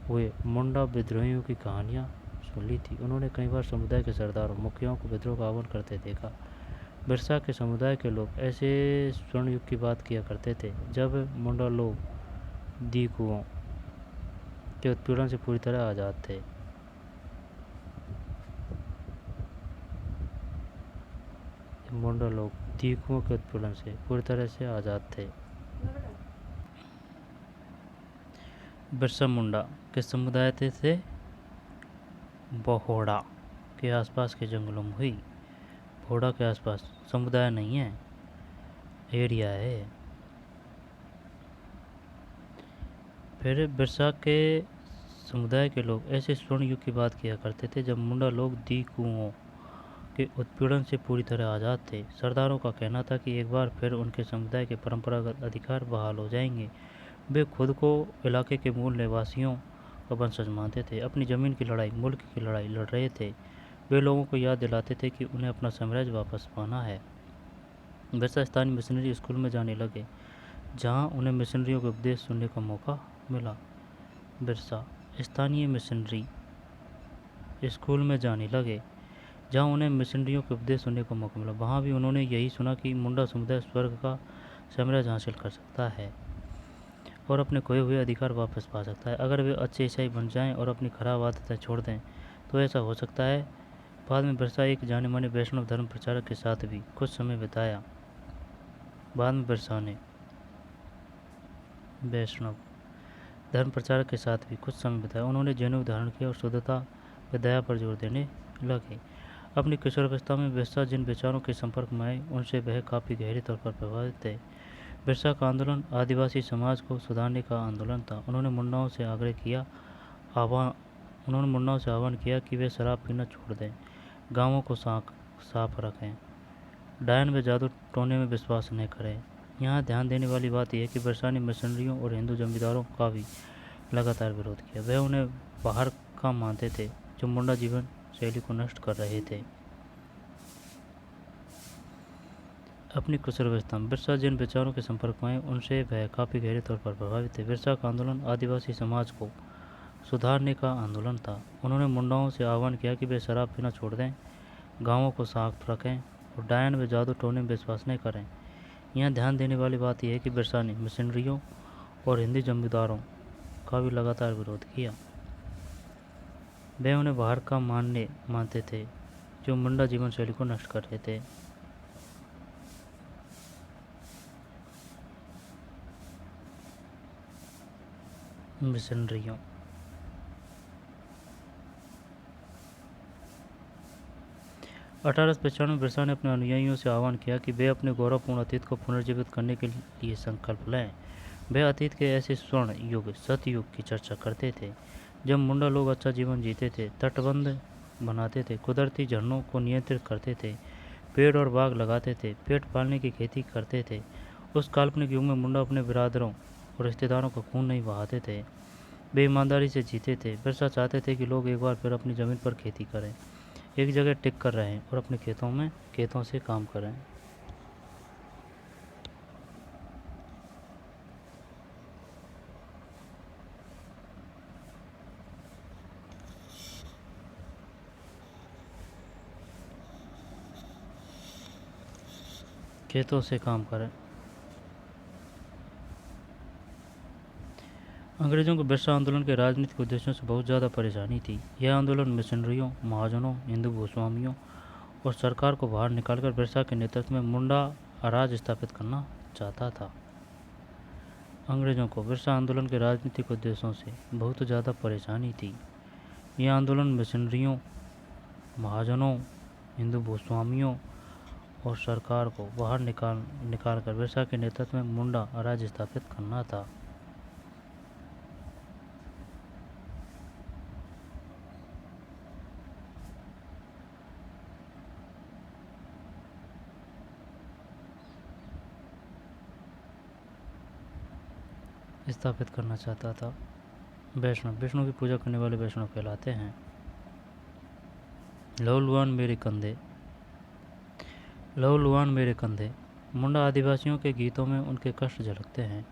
हुए मुंडा विद्रोहियों की कहानियां सुन ली थी। उन्होंने कई बार समुदाय के सरदारों मुखियाओं को विद्रोह का आह्वान करते देखा। बिरसा के समुदाय के लोग ऐसे स्वर्ण युग की बात किया करते थे जब मुंडा लोग दीकुओं के उत्पीड़न से पूरी तरह आज़ाद थे। मुंडा लोग दीकुओं के उत्पीड़न से पूरी तरह से आज़ाद थे। बिरसा मुंडा के समुदाय थे बहोड़ा के आसपास के जंगलों में हुई। बहोड़ा के आसपास समुदाय नहीं है, एरिया है। फिर बिरसा के समुदाय के लोग ऐसे स्वर्ण युग की बात किया करते थे जब मुंडा लोग दीकुओं के उत्पीड़न से पूरी तरह आज़ाद थे। सरदारों का कहना था कि एक बार फिर उनके समुदाय के परंपरागत अधिकार बहाल हो जाएंगे। वे खुद को इलाके के मूल निवासियों का वंशज मानते थे। अपनी ज़मीन की लड़ाई, मुल्क की लड़ाई लड़ रहे थे। वे लोगों को याद दिलाते थे कि उन्हें अपना साम्राज्य वापस पाना है। बिरसा स्थानीय मिशनरी स्कूल में जाने लगे, जहां उन्हें मिशनरियों के उपदेश सुनने का मौका मिला। बिरसा स्थानीय मिशनरी स्कूल में जाने लगे, जहां उन्हें मिशनरियों के उपदेश सुनने का मौका मिला। वहां भी उन्होंने यही सुना कि मुंडा समुदाय स्वर्ग का साम्राज्य हासिल कर सकता है और अपने खोए हुए अधिकार वापस पा सकता है अगर वे अच्छे ईसाई बन जाएं और अपनी खराब आदतें छोड़ दें, तो ऐसा हो सकता है। बाद में बिरसा एक जाने माने वैष्णव धर्म प्रचारक के साथ भी कुछ समय बिताया। बाद में बिरसा ने वैष्णव धर्म प्रचारक के साथ भी कुछ समय बिताया। उन्होंने जनेऊ धारण किया और शुद्धता व दया पर जोर देने लगे। अपनी किशोरावस्था में बिरसा जिन विचारों के संपर्क में आए, उनसे वह काफ़ी गहरे तौर पर प्रभावित थे। बिरसा का आंदोलन आदिवासी समाज को सुधारने का आंदोलन था। उन्होंने मुंडाओं से आह्वान किया कि वे शराब पीना छोड़ दें, गाँवों को साफ रखें, डायन व जादू टोने में विश्वास न करें। यहाँ ध्यान देने वाली बात यह है कि बिरसा ने मिशनरियों और हिंदू जमींदारों का भी लगातार विरोध किया। वह उन्हें बाहर का मानते थे जो मुंडा जीवन शैली को नष्ट कर रहे थे। अपनी किशोरावस्था में बिरसा जिन विचारों के संपर्क में आए, उनसे वह काफ़ी गहरे तौर पर प्रभावित थे। बिरसा का आंदोलन आदिवासी समाज को सुधारने का आंदोलन था। उन्होंने मुंडाओं से आह्वान किया कि वे शराब पीना छोड़ दें, गाँवों को साफ रखें और डायन व जादू टोने में विश्वास न करें। यहाँ ध्यान देने वाली बात यह है कि बिरसा ने मिशनरियों और हिंदी जमींदारों का भी लगातार विरोध किया। वे उन्हें बाहर का मानते थे जो मुंडा जीवन शैली को नष्ट कर रहे थे। मिशनरियों 1895 में बिरसा ने अपने अनुयायियों से आह्वान किया कि वे अपने गौरवपूर्ण अतीत को पुनर्जीवित करने के लिए संकल्प लें। वे अतीत के ऐसे स्वर्ण युग, सतयुग की चर्चा करते थे जब मुंडा लोग अच्छा जीवन जीते थे, तटबंध बनाते थे, कुदरती झरनों को नियंत्रित करते थे, पेड़ और बाग लगाते थे, पेट पालने की खेती करते थे। उस काल्पनिक युग में मुंडा अपने बिरादरों और रिश्तेदारों का खून नहीं बहाते थे, वे ईमानदारी से जीते थे। बिरसा चाहते थे कि लोग एक बार फिर अपनी ज़मीन पर खेती करें, एक जगह टिक कर रहें और अपने खेतों से काम करें। अंग्रेज़ों को बिरसा आंदोलन के राजनीतिक उद्देश्यों से बहुत ज़्यादा परेशानी थी। यह आंदोलन मिशनरियों, महाजनों, हिंदू भूस्वामियों और सरकार को बाहर निकालकर बिरसा के नेतृत्व में मुंडा राज स्थापित करना चाहता था। अंग्रेज़ों को बिरसा आंदोलन के राजनीतिक उद्देश्यों से बहुत ज़्यादा परेशानी थी। यह आंदोलन मिशनरियों, महाजनों, हिंदू भूस्वामियों और सरकार को बाहर निकालकर बिरसा के नेतृत्व में मुंडा राज स्थापित करना था। स्थापित करना चाहता था। वैष्णव, विष्णु की पूजा करने वाले वैष्णव कहलाते हैं। लहूलुहान मेरे कंधे, लहूलुहान मेरे कंधे। मुंडा आदिवासियों के गीतों में उनके कष्ट झलकते हैं।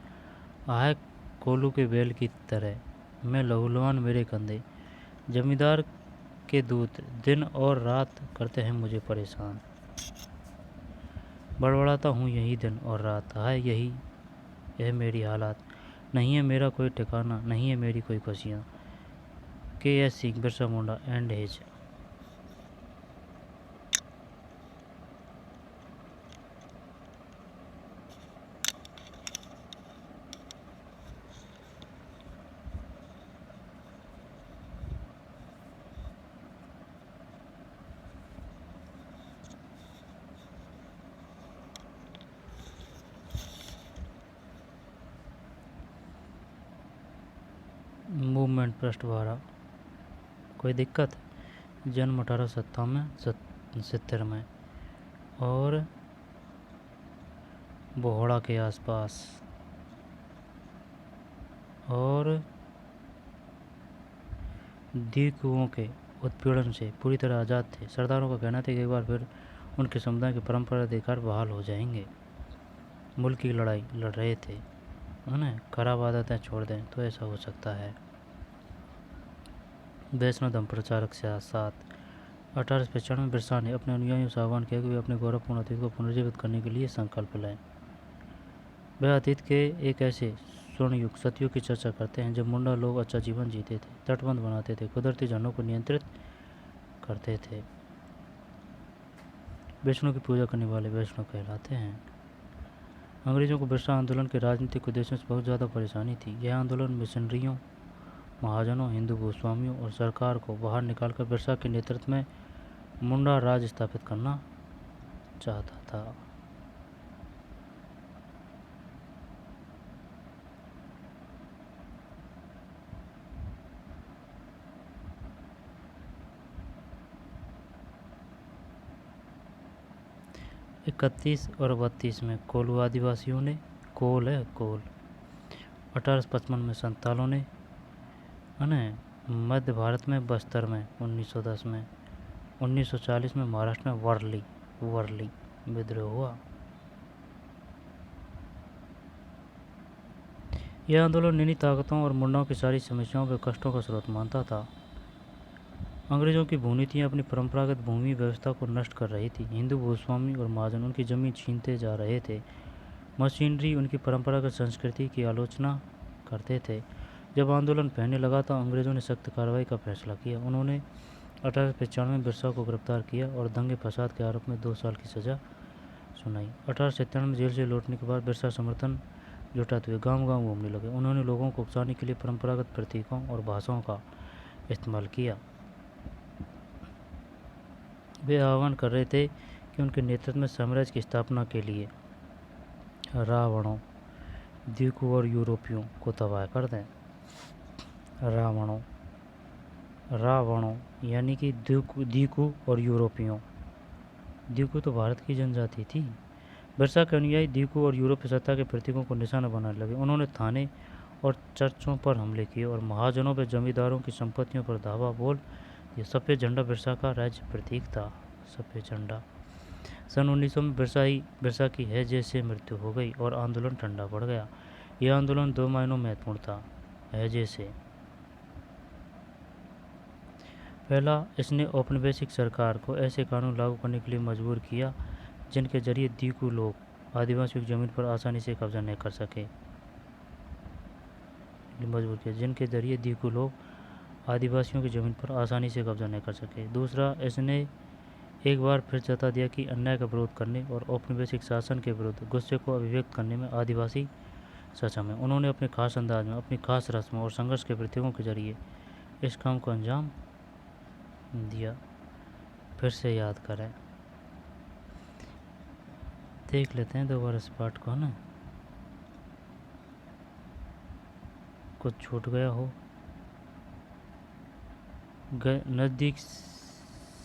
आह कोलू के बैल की तरह मैं लहूलुहान मेरे कंधे। जमींदार के दूत दिन और रात करते हैं मुझे परेशान। बड़बड़ाता हूँ यही दिन और रात, हाय यही है मेरी हालात। नहीं है मेरा कोई ठिकाना, नहीं है मेरी कोई खुशियाँ। KS. Singh, Birsa Munda and his. Movement पृष्ठभूमि। कोई दिक्कत? जन्म 1870 में और बोहड़ा के आसपास और द्वीपुओं के उत्पीड़न से पूरी तरह आज़ाद थे। सरदारों का कहना था कि एक बार फिर उनके समुदाय के परंपरागत अधिकार बहाल हो जाएंगे। मुल्क की लड़ाई लड़ रहे थे, उन्हें खराब आदतें छोड़ दें तो ऐसा हो सकता है। वैष्णव धर्म प्रचारक साथ 1895 में बिरसा ने अपने अनुयायियों से आह्वान किया कि वे अपने गौरवपूर्ण अतीत को पुनर्जीवित करने के लिए संकल्प लें। वे अतीत के एक ऐसे स्वर्णयुग सतयुग की चर्चा करते हैं जब मुंडा लोग अच्छा जीवन जीते थे, तटबंध बनाते थे, कुदरती झरनों को नियंत्रित करते थे। वैष्णव की पूजा करने वाले वैष्णव कहलाते हैं। अंग्रेज़ों को बिरसा आंदोलन के राजनीतिक उद्देश्यों से बहुत ज़्यादा परेशानी थी। यह आंदोलन मिशनरियों, महाजनों, हिंदू भूस्वामियों और सरकार को बाहर निकालकर बिरसा के नेतृत्व में मुंडा राज स्थापित करना चाहता था। इकतीस और 32 में कोलू आदिवासियों ने, कोल 1855 में संतालों ने, मध्य भारत में बस्तर में 1910 में, 1940 में महाराष्ट्र में वर्ली विद्रोह हुआ। यह आंदोलन निनी ताकतों और मुंडाओं की सारी समस्याओं व कष्टों का स्रोत मानता था। अंग्रेज़ों की भूनीतियाँ अपनी परंपरागत भूमि व्यवस्था को नष्ट कर रही थी। हिंदू भूस्वामी और महाजन उनकी जमीन छीनते जा रहे थे। मशीनरी उनकी परंपरागत संस्कृति की आलोचना करते थे। जब आंदोलन फैलने लगा तो अंग्रेज़ों ने सख्त कार्रवाई का फैसला किया। उन्होंने 1895 में बिरसा को गिरफ्तार किया और दंगे फसाद के आरोप में 2 साल की सज़ा सुनाई। 1897 में जेल से लौटने के बाद बिरसा समर्थन जुटाते हुए गांव-गांव घूमने लगे। उन्होंने लोगों को उकसाने के लिए परंपरागत प्रतीकों और भाषाओं का इस्तेमाल किया। वे आह्वान कर रहे थे कि उनके नेतृत्व में साम्राज्य की स्थापना के लिए रावणों, द्वीपू और यूरोपियों को तबाह कर दें। रावणों यानी कि द्वीपू और यूरोपियों। द्वीपू तो भारत की जनजाति थी। बिरसा के अनुयायी द्वीपू और यूरोपीय सत्ता के प्रतीकों को निशाना बनाने लगे। उन्होंने थाने और चर्चों पर हमले किए और महाजनों व जमींदारों की संपत्तियों पर धावा बोल ये सफ़ेद झंडा बिरसा का राज्य प्रतीक था। सफ़ेद झंडा। सन 1900 में बिरसा की हैजे से मृत्यु हो गई और आंदोलन ठंडा पड़ गया। यह आंदोलन 2 मायनों में महत्वपूर्ण था। हैजे से पहला, इसने औपनिवेशिक सरकार को ऐसे कानून लागू करने के लिए मजबूर किया जिनके जरिए द्वीपू लोग आदिवासियों की जमीन पर आसानी से कब्जा नहीं कर सके। मजबूर किया, जिनके जरिए दीकू लोग आदिवासियों की ज़मीन पर आसानी से कब्जा नहीं कर सके। दूसरा, इसने एक बार फिर जता दिया कि अन्याय का विरोध करने और औपनिवेशिक शासन के विरुद्ध गुस्से को अभिव्यक्त करने में आदिवासी सक्षम है। उन्होंने अपने खास अंदाज में, अपनी खास रस्मों और संघर्ष के प्रतीकों के जरिए इस काम को अंजाम दिया। फिर से याद करें, देख लेते हैं दोबारा इस पाठ को, है ना, कुछ छूट गया हो। नज़दीक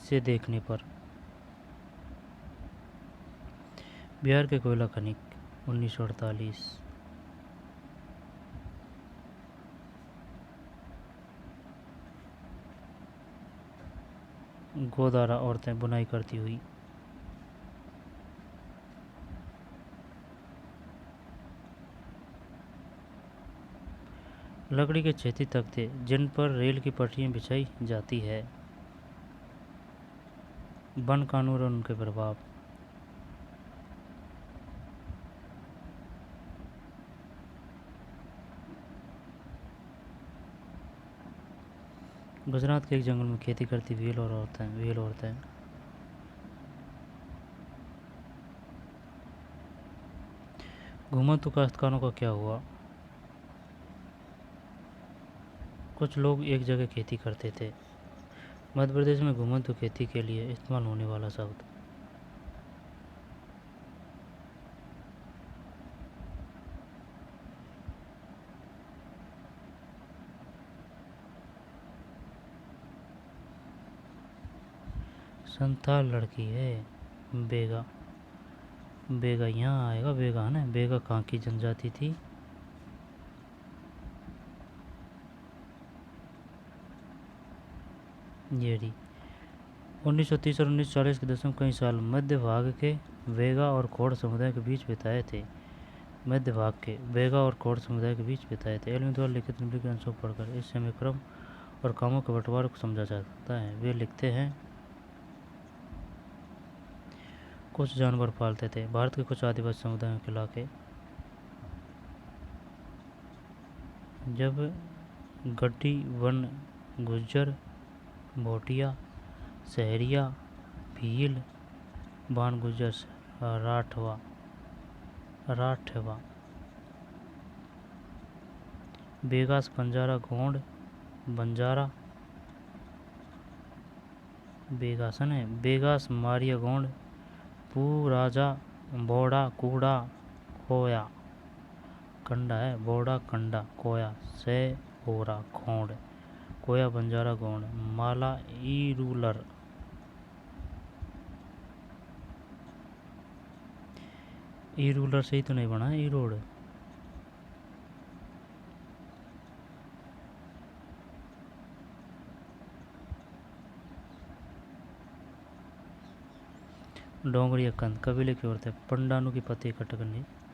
से देखने पर बिहार के कोयला खनिक 1948। गोदारा औरतें बुनाई करती हुई। लकड़ी के छेदी तख्ते जिन पर रेल की पटरियां बिछाई जाती है। वन कानून और उनके प्रभाव। गुजरात के एक जंगल में खेती करती व्हेल औरतें। घुमंतू काश्तकारों का क्या हुआ। कुछ लोग एक जगह खेती करते थे। मध्य प्रदेश में घुमंतू खेती के लिए इस्तेमाल होने वाला शब्द। संथाल लड़की है। बेगा। बेगा यहाँ आएगा, बेगा है ना। बेगा कहाँ की जनजाति थी। येरी। 1930 और 1940 के दशक कई साल मध्य भाग के बेगा और खोड़ समुदाय के बीच बिताए थे। मध्य भाग के बेगा और खोड़ समुदाय के बीच बिताए थे। एल्विन द्वारा लिखित निम्नलिखित अंशों को पढ़कर इस समय क्रम और कामों के बंटवारे को समझा जा सकता है। वे लिखते हैं, कुछ जानवर पालते थे। भारत के कुछ आदिवासी समुदायों के इलाके जब गड्डी, वन, गुज्जर, भोटिया, सहरिया, भील, बाण गुज्जर, राठवा, बेगास, बंजारा, गोंड, बंजारा, बेगासन है। बेगास, मारिया, गोंड, पूराजा, बोड़ा, कूड़ा, कोया, कंडा है। बोड़ा, कंडा, कोया, से, ओरा, खोंड, कोया, बंजारा, गोंड, माला, ईरूलर, ईरूलर से ही तो नहीं बना है, ई रोड। डोंगरी कंद कबीले की औरतें पंडानों की पत्ती इकट्ठा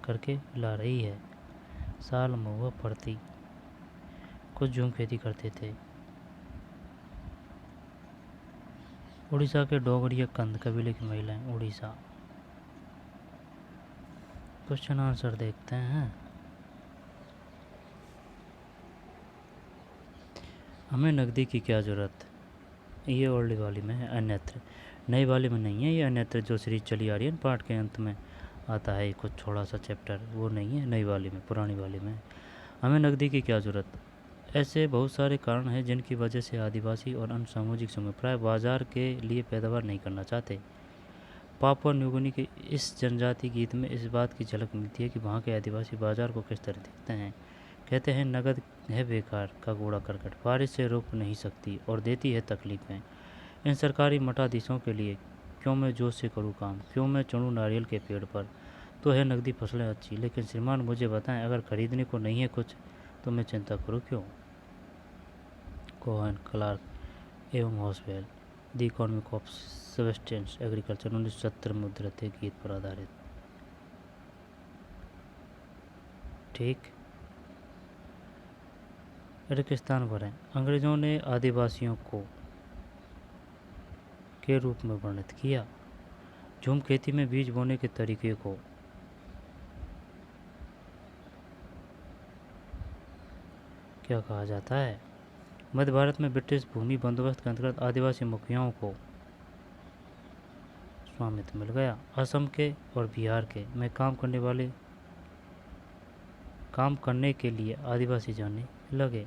करके ला रही है। साल महुआ पड़ती। कुछ झूम खेती करते थे। उड़ीसा के डोगरिया कंद कबीले की महिलाएं। उड़ीसा। क्वेश्चन आंसर देखते हैं। हमें नकदी की क्या ज़रूरत। ये ओल्ड वाली में है, अन्यत्र। नई वाली में नहीं है ये अन्यत्र, जो सीरीज चली आ रही है पाठ के अंत में आता है कुछ थोड़ा सा चैप्टर, वो नहीं है नई वाली में, पुरानी वाली में। हमें नकदी की क्या ज़रूरत। ऐसे बहुत सारे कारण हैं जिनकी वजह से आदिवासी और अन्य सामाजिक समूह प्राय बाजार के लिए पैदावार नहीं करना चाहते। पापुआ न्यू गिनी के इस जनजाति गीत में इस बात की झलक मिलती है कि वहाँ के आदिवासी बाजार को किस तरह देखते हैं। कहते हैं, नगद है बेकार का कूड़ा करकट, बारिश से रोक नहीं सकती और देती है तकलीफें। इन सरकारी मठाधीशों के लिए क्यों मैं जोश से करूँ काम, क्यों मैं चढ़ूँ नारियल के पेड़ पर। तो है नकदी फसलें अच्छी, लेकिन श्रीमान मुझे बताएं, अगर खरीदने को नहीं है कुछ तो मैं चिंता करूँ क्यों। कोहेन, क्लार्क एवं Haswell, the economic of subsistence agriculture 1970 में उद्धृत गीत पर आधारित। ठीक। रेगिस्तान भरें। अंग्रेजों ने आदिवासियों को के रूप में वर्णित किया। झूम खेती में बीज बोने के तरीके को क्या कहा जाता है? मध्य भारत में ब्रिटिश भूमि बंदोबस्त के अंतर्गत आदिवासी मुखियाओं को स्वामित्व मिल गया। असम के और बिहार के में काम करने के लिए आदिवासी जाने लगे।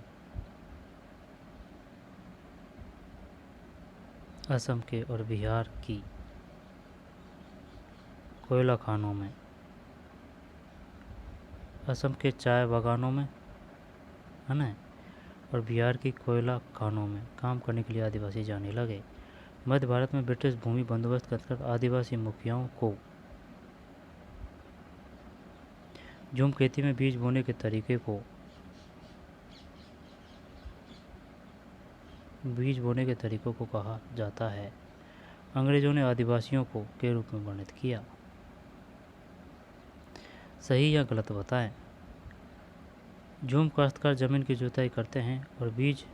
असम के और बिहार की कोयला खानों में, असम के चाय बागानों में, है ना, और बिहार की कोयला खानों में काम करने के लिए आदिवासी जाने लगे। मध्य भारत में ब्रिटिश भूमि बंदोबस्त के अंतर्गत आदिवासी मुखियाओं को झूम खेती में बीज बोने के तरीके को कहा जाता है। अंग्रेजों ने आदिवासियों को के रूप में वर्णित किया। सही या गलत बताएं। झूम काश्तकार जमीन की जुताई करते हैं और बीज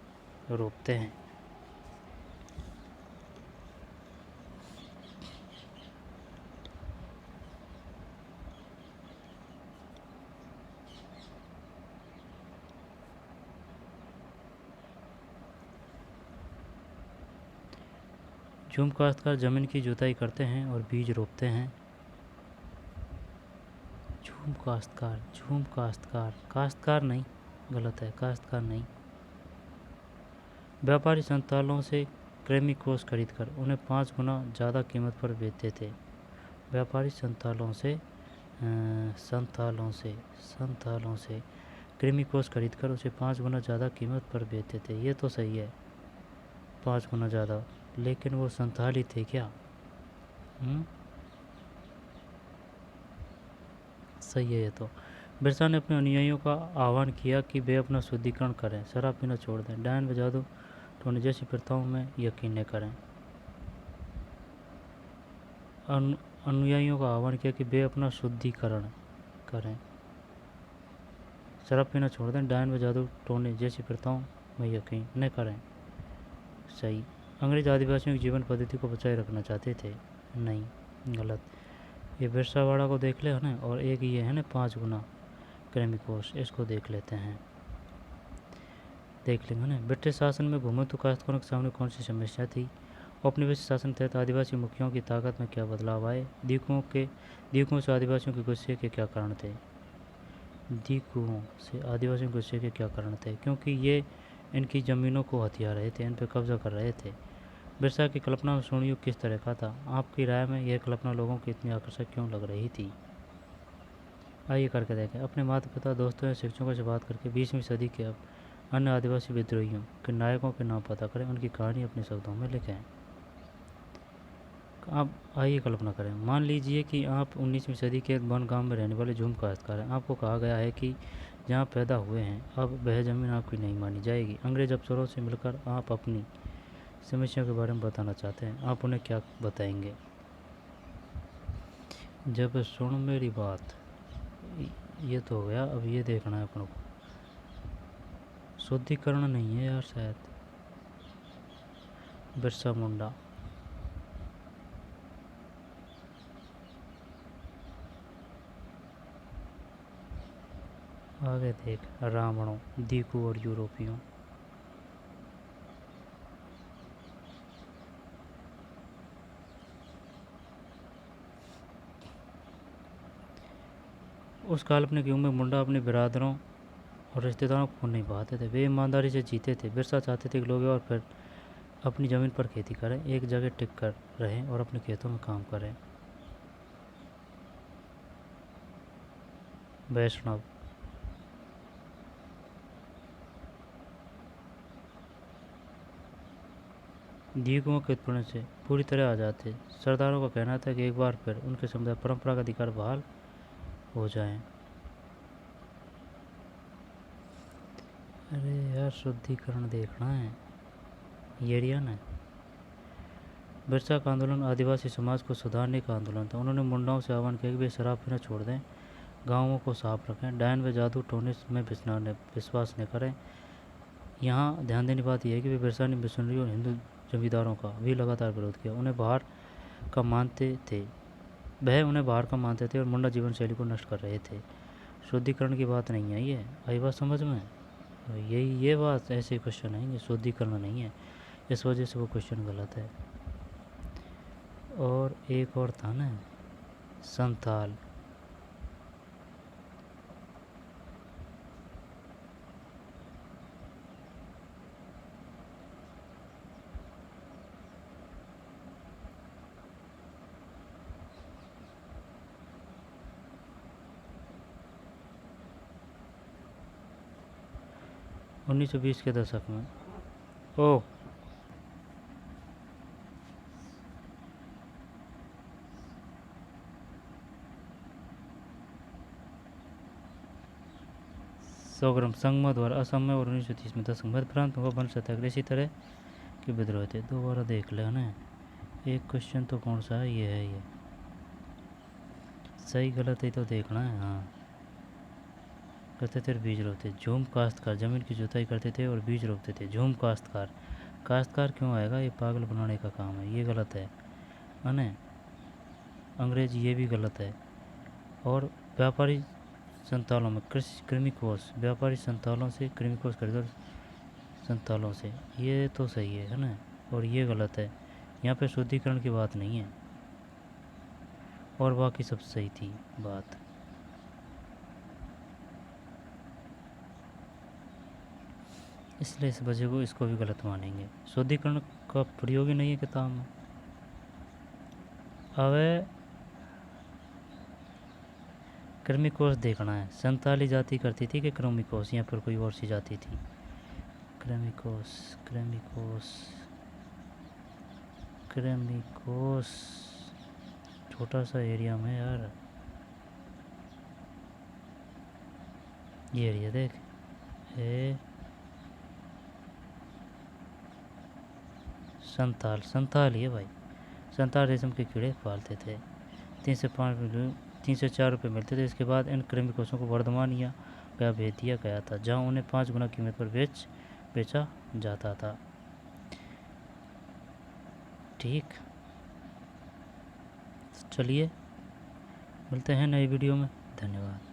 रोपते हैं। झूम काश्तकार जमीन की जुताई करते हैं और बीज रोपते हैं। झूम काश्तकार, काश्तकार नहीं, गलत है, काश्तकार नहीं। व्यापारी संतालों से कृमि कोष खरीदकर उन्हें 5 गुना ज़्यादा कीमत पर बेचते थे। व्यापारी संतालों से कृमि कोष खरीदकर उसे 5 गुना ज़्यादा कीमत पर बेचते थे। ये तो सही है, 5 गुना ज़्यादा, लेकिन वो संताल ही थे क्या? सही है ये तो। बिरसा ने अपने अनुयायियों का आह्वान किया कि वे अपना शुद्धिकरण करें, शराब पीना छोड़ दें, डायन व जादू टोने जैसी प्रथाओं में यकीन न करें। अनुयायियों का आह्वान किया कि वे अपना शुद्धिकरण करें, शराब पीना छोड़ दें, डायन व जादू टोने जैसी प्रथाओं में यकीन न करें। सही। अंग्रेज आदिवासियों की जीवन पद्धति को बचाए रखना चाहते थे। नहीं, गलत। ये बिरसावाड़ा को देख ले है ना, और एक ये है ना 5 गुना कृमि कोष, इसको देख लेते हैं, देख लेंगे ना। ब्रिटिश शासन में घुमंतु काश्तकारों के सामने कौन सी समस्या थी? औपनिवेशिक शासन तहत आदिवासी मुखियाओं की ताकत में क्या बदलाव आए? दीकुओं से आदिवासियों के गुस्से के क्या कारण थे? दीकुओं से आदिवासियों के गुस्से के क्या कारण थे? क्योंकि ये इनकी ज़मीनों को हथिया रहे थे, इन पर कब्जा कर रहे थे। बिरसा की कल्पना में स्वर्ण युग किस तरह का था? आपकी राय में यह कल्पना लोगों को इतनी आकर्षक क्यों लग रही थी? आइए करके देखें। अपने माता पिता, दोस्तों या शिक्षकों से बात करके 20वीं सदी के अन्य आदिवासी विद्रोहियों के नायकों के नाम पता करें, उनकी कहानी अपने शब्दों में लिखें। आप आइए कल्पना करें। मान लीजिए कि आप 19वीं सदी के वन गांव में रहने वाले झूम काश्तकार हैं। आपको कहा गया है कि जहां पैदा हुए हैं अब वह ज़मीन आपकी नहीं मानी जाएगी। अंग्रेज अफसरों से मिलकर आप अपनी समस्याओं के बारे में बताना चाहते हैं। आप उन्हें क्या बताएंगे? जब सुन मेरी बात, ये तो हो गया। अब ये देखना है अपन को, शुद्धिकरण नहीं है यार, शायद बिरसा मुंडा। आगे देख, रावणों, दीकू और यूरोपियों। उस काल्पनिक युग में मुंडा अपने बिरादरों और रिश्तेदारों को नहीं बहाते थे। वे ईमानदारी से जीते थे। बिरसा चाहते थे कि लोग और फिर अपनी ज़मीन पर खेती करें, एक जगह टिक कर रहें और अपने खेतों में काम करें। वैष्णव, दीकुओं के उत्पीड़न से पूरी तरह आज़ाद थे। सरदारों का कहना था कि एक बार फिर उनके समुदाय परंपरागत अधिकार बहाल हो जाएं। अरे यार, शुद्धिकरण देखना है, ये रिया ना। बिरसा का आंदोलन आदिवासी समाज को सुधारने का आंदोलन था। उन्होंने मुंडाओं से आह्वान किया कि वे शराब पीना छोड़ दें, गाँवों को साफ रखें, डायन व जादू टोने में विश्वास न करें। यहाँ ध्यान देने बात यह है कि वे बिरसा ने मिशनरी और हिंदू जमींदारों का भी लगातार विरोध किया। उन्हें बाहर का मानते थे और मुंडा जीवन शैली को नष्ट कर रहे थे। शुद्धिकरण की बात नहीं आई है। आई बात समझ में? तो यही ये बात, ऐसे क्वेश्चन है, ये शुद्धिकरण नहीं है, इस वजह से वो क्वेश्चन गलत है। और एक और था ना, संथाल। उन्नीस सौ बीस के दशक में। ओ, सौग्राम संगमा द्वारा असम में और 1930 में दशक मध्य प्रांत में वन सत्याग्रह इसी तरह के विद्रोह थे। दोबारा देख ले ना, एक क्वेश्चन तो कौन सा है, ये है, ये सही गलत है तो देखना है। हाँ, करते थे और बीज रोपते। झूम काश्तकार जमीन की जुताई करते थे और बीज रोपते थे। झूम काश्तकार, काश्तकार क्यों आएगा, ये पागल बनाने का काम है, ये गलत है ना। अंग्रेजी ये भी गलत है। और व्यापारी संतालों में कृषि कृमि कोष, व्यापारी संतालों से कृमि कोष खरीदो संतालों से, ये तो सही है ना। और ये गलत है, यहाँ पे शुद्धिकरण की बात नहीं है, और बाकी सब सही थी बात। इसलिए इस वजह को इसको भी गलत मानेंगे, शुद्धिकरण का प्रयोग ही नहीं है किताब में। अब कृमि कोष देखना है, संताली जाति करती थी कि कृमि कोष, या फिर कोई और सी जाति थी। कृमि कोष, कृमि कोष, कृमि कोष, छोटा सा एरिया में यार, ये एरिया देख, ए संताल, संताल ही है भाई। संताल रेशम के कीड़े पालते थे। 3 से 4 रुपये मिलते थे। इसके बाद इन कृमि कोषों को वर्धमान या गया भेज दिया गया था, जहां उन्हें 5 गुना कीमत पर बेचा जाता था। ठीक, चलिए मिलते हैं नई वीडियो में। धन्यवाद।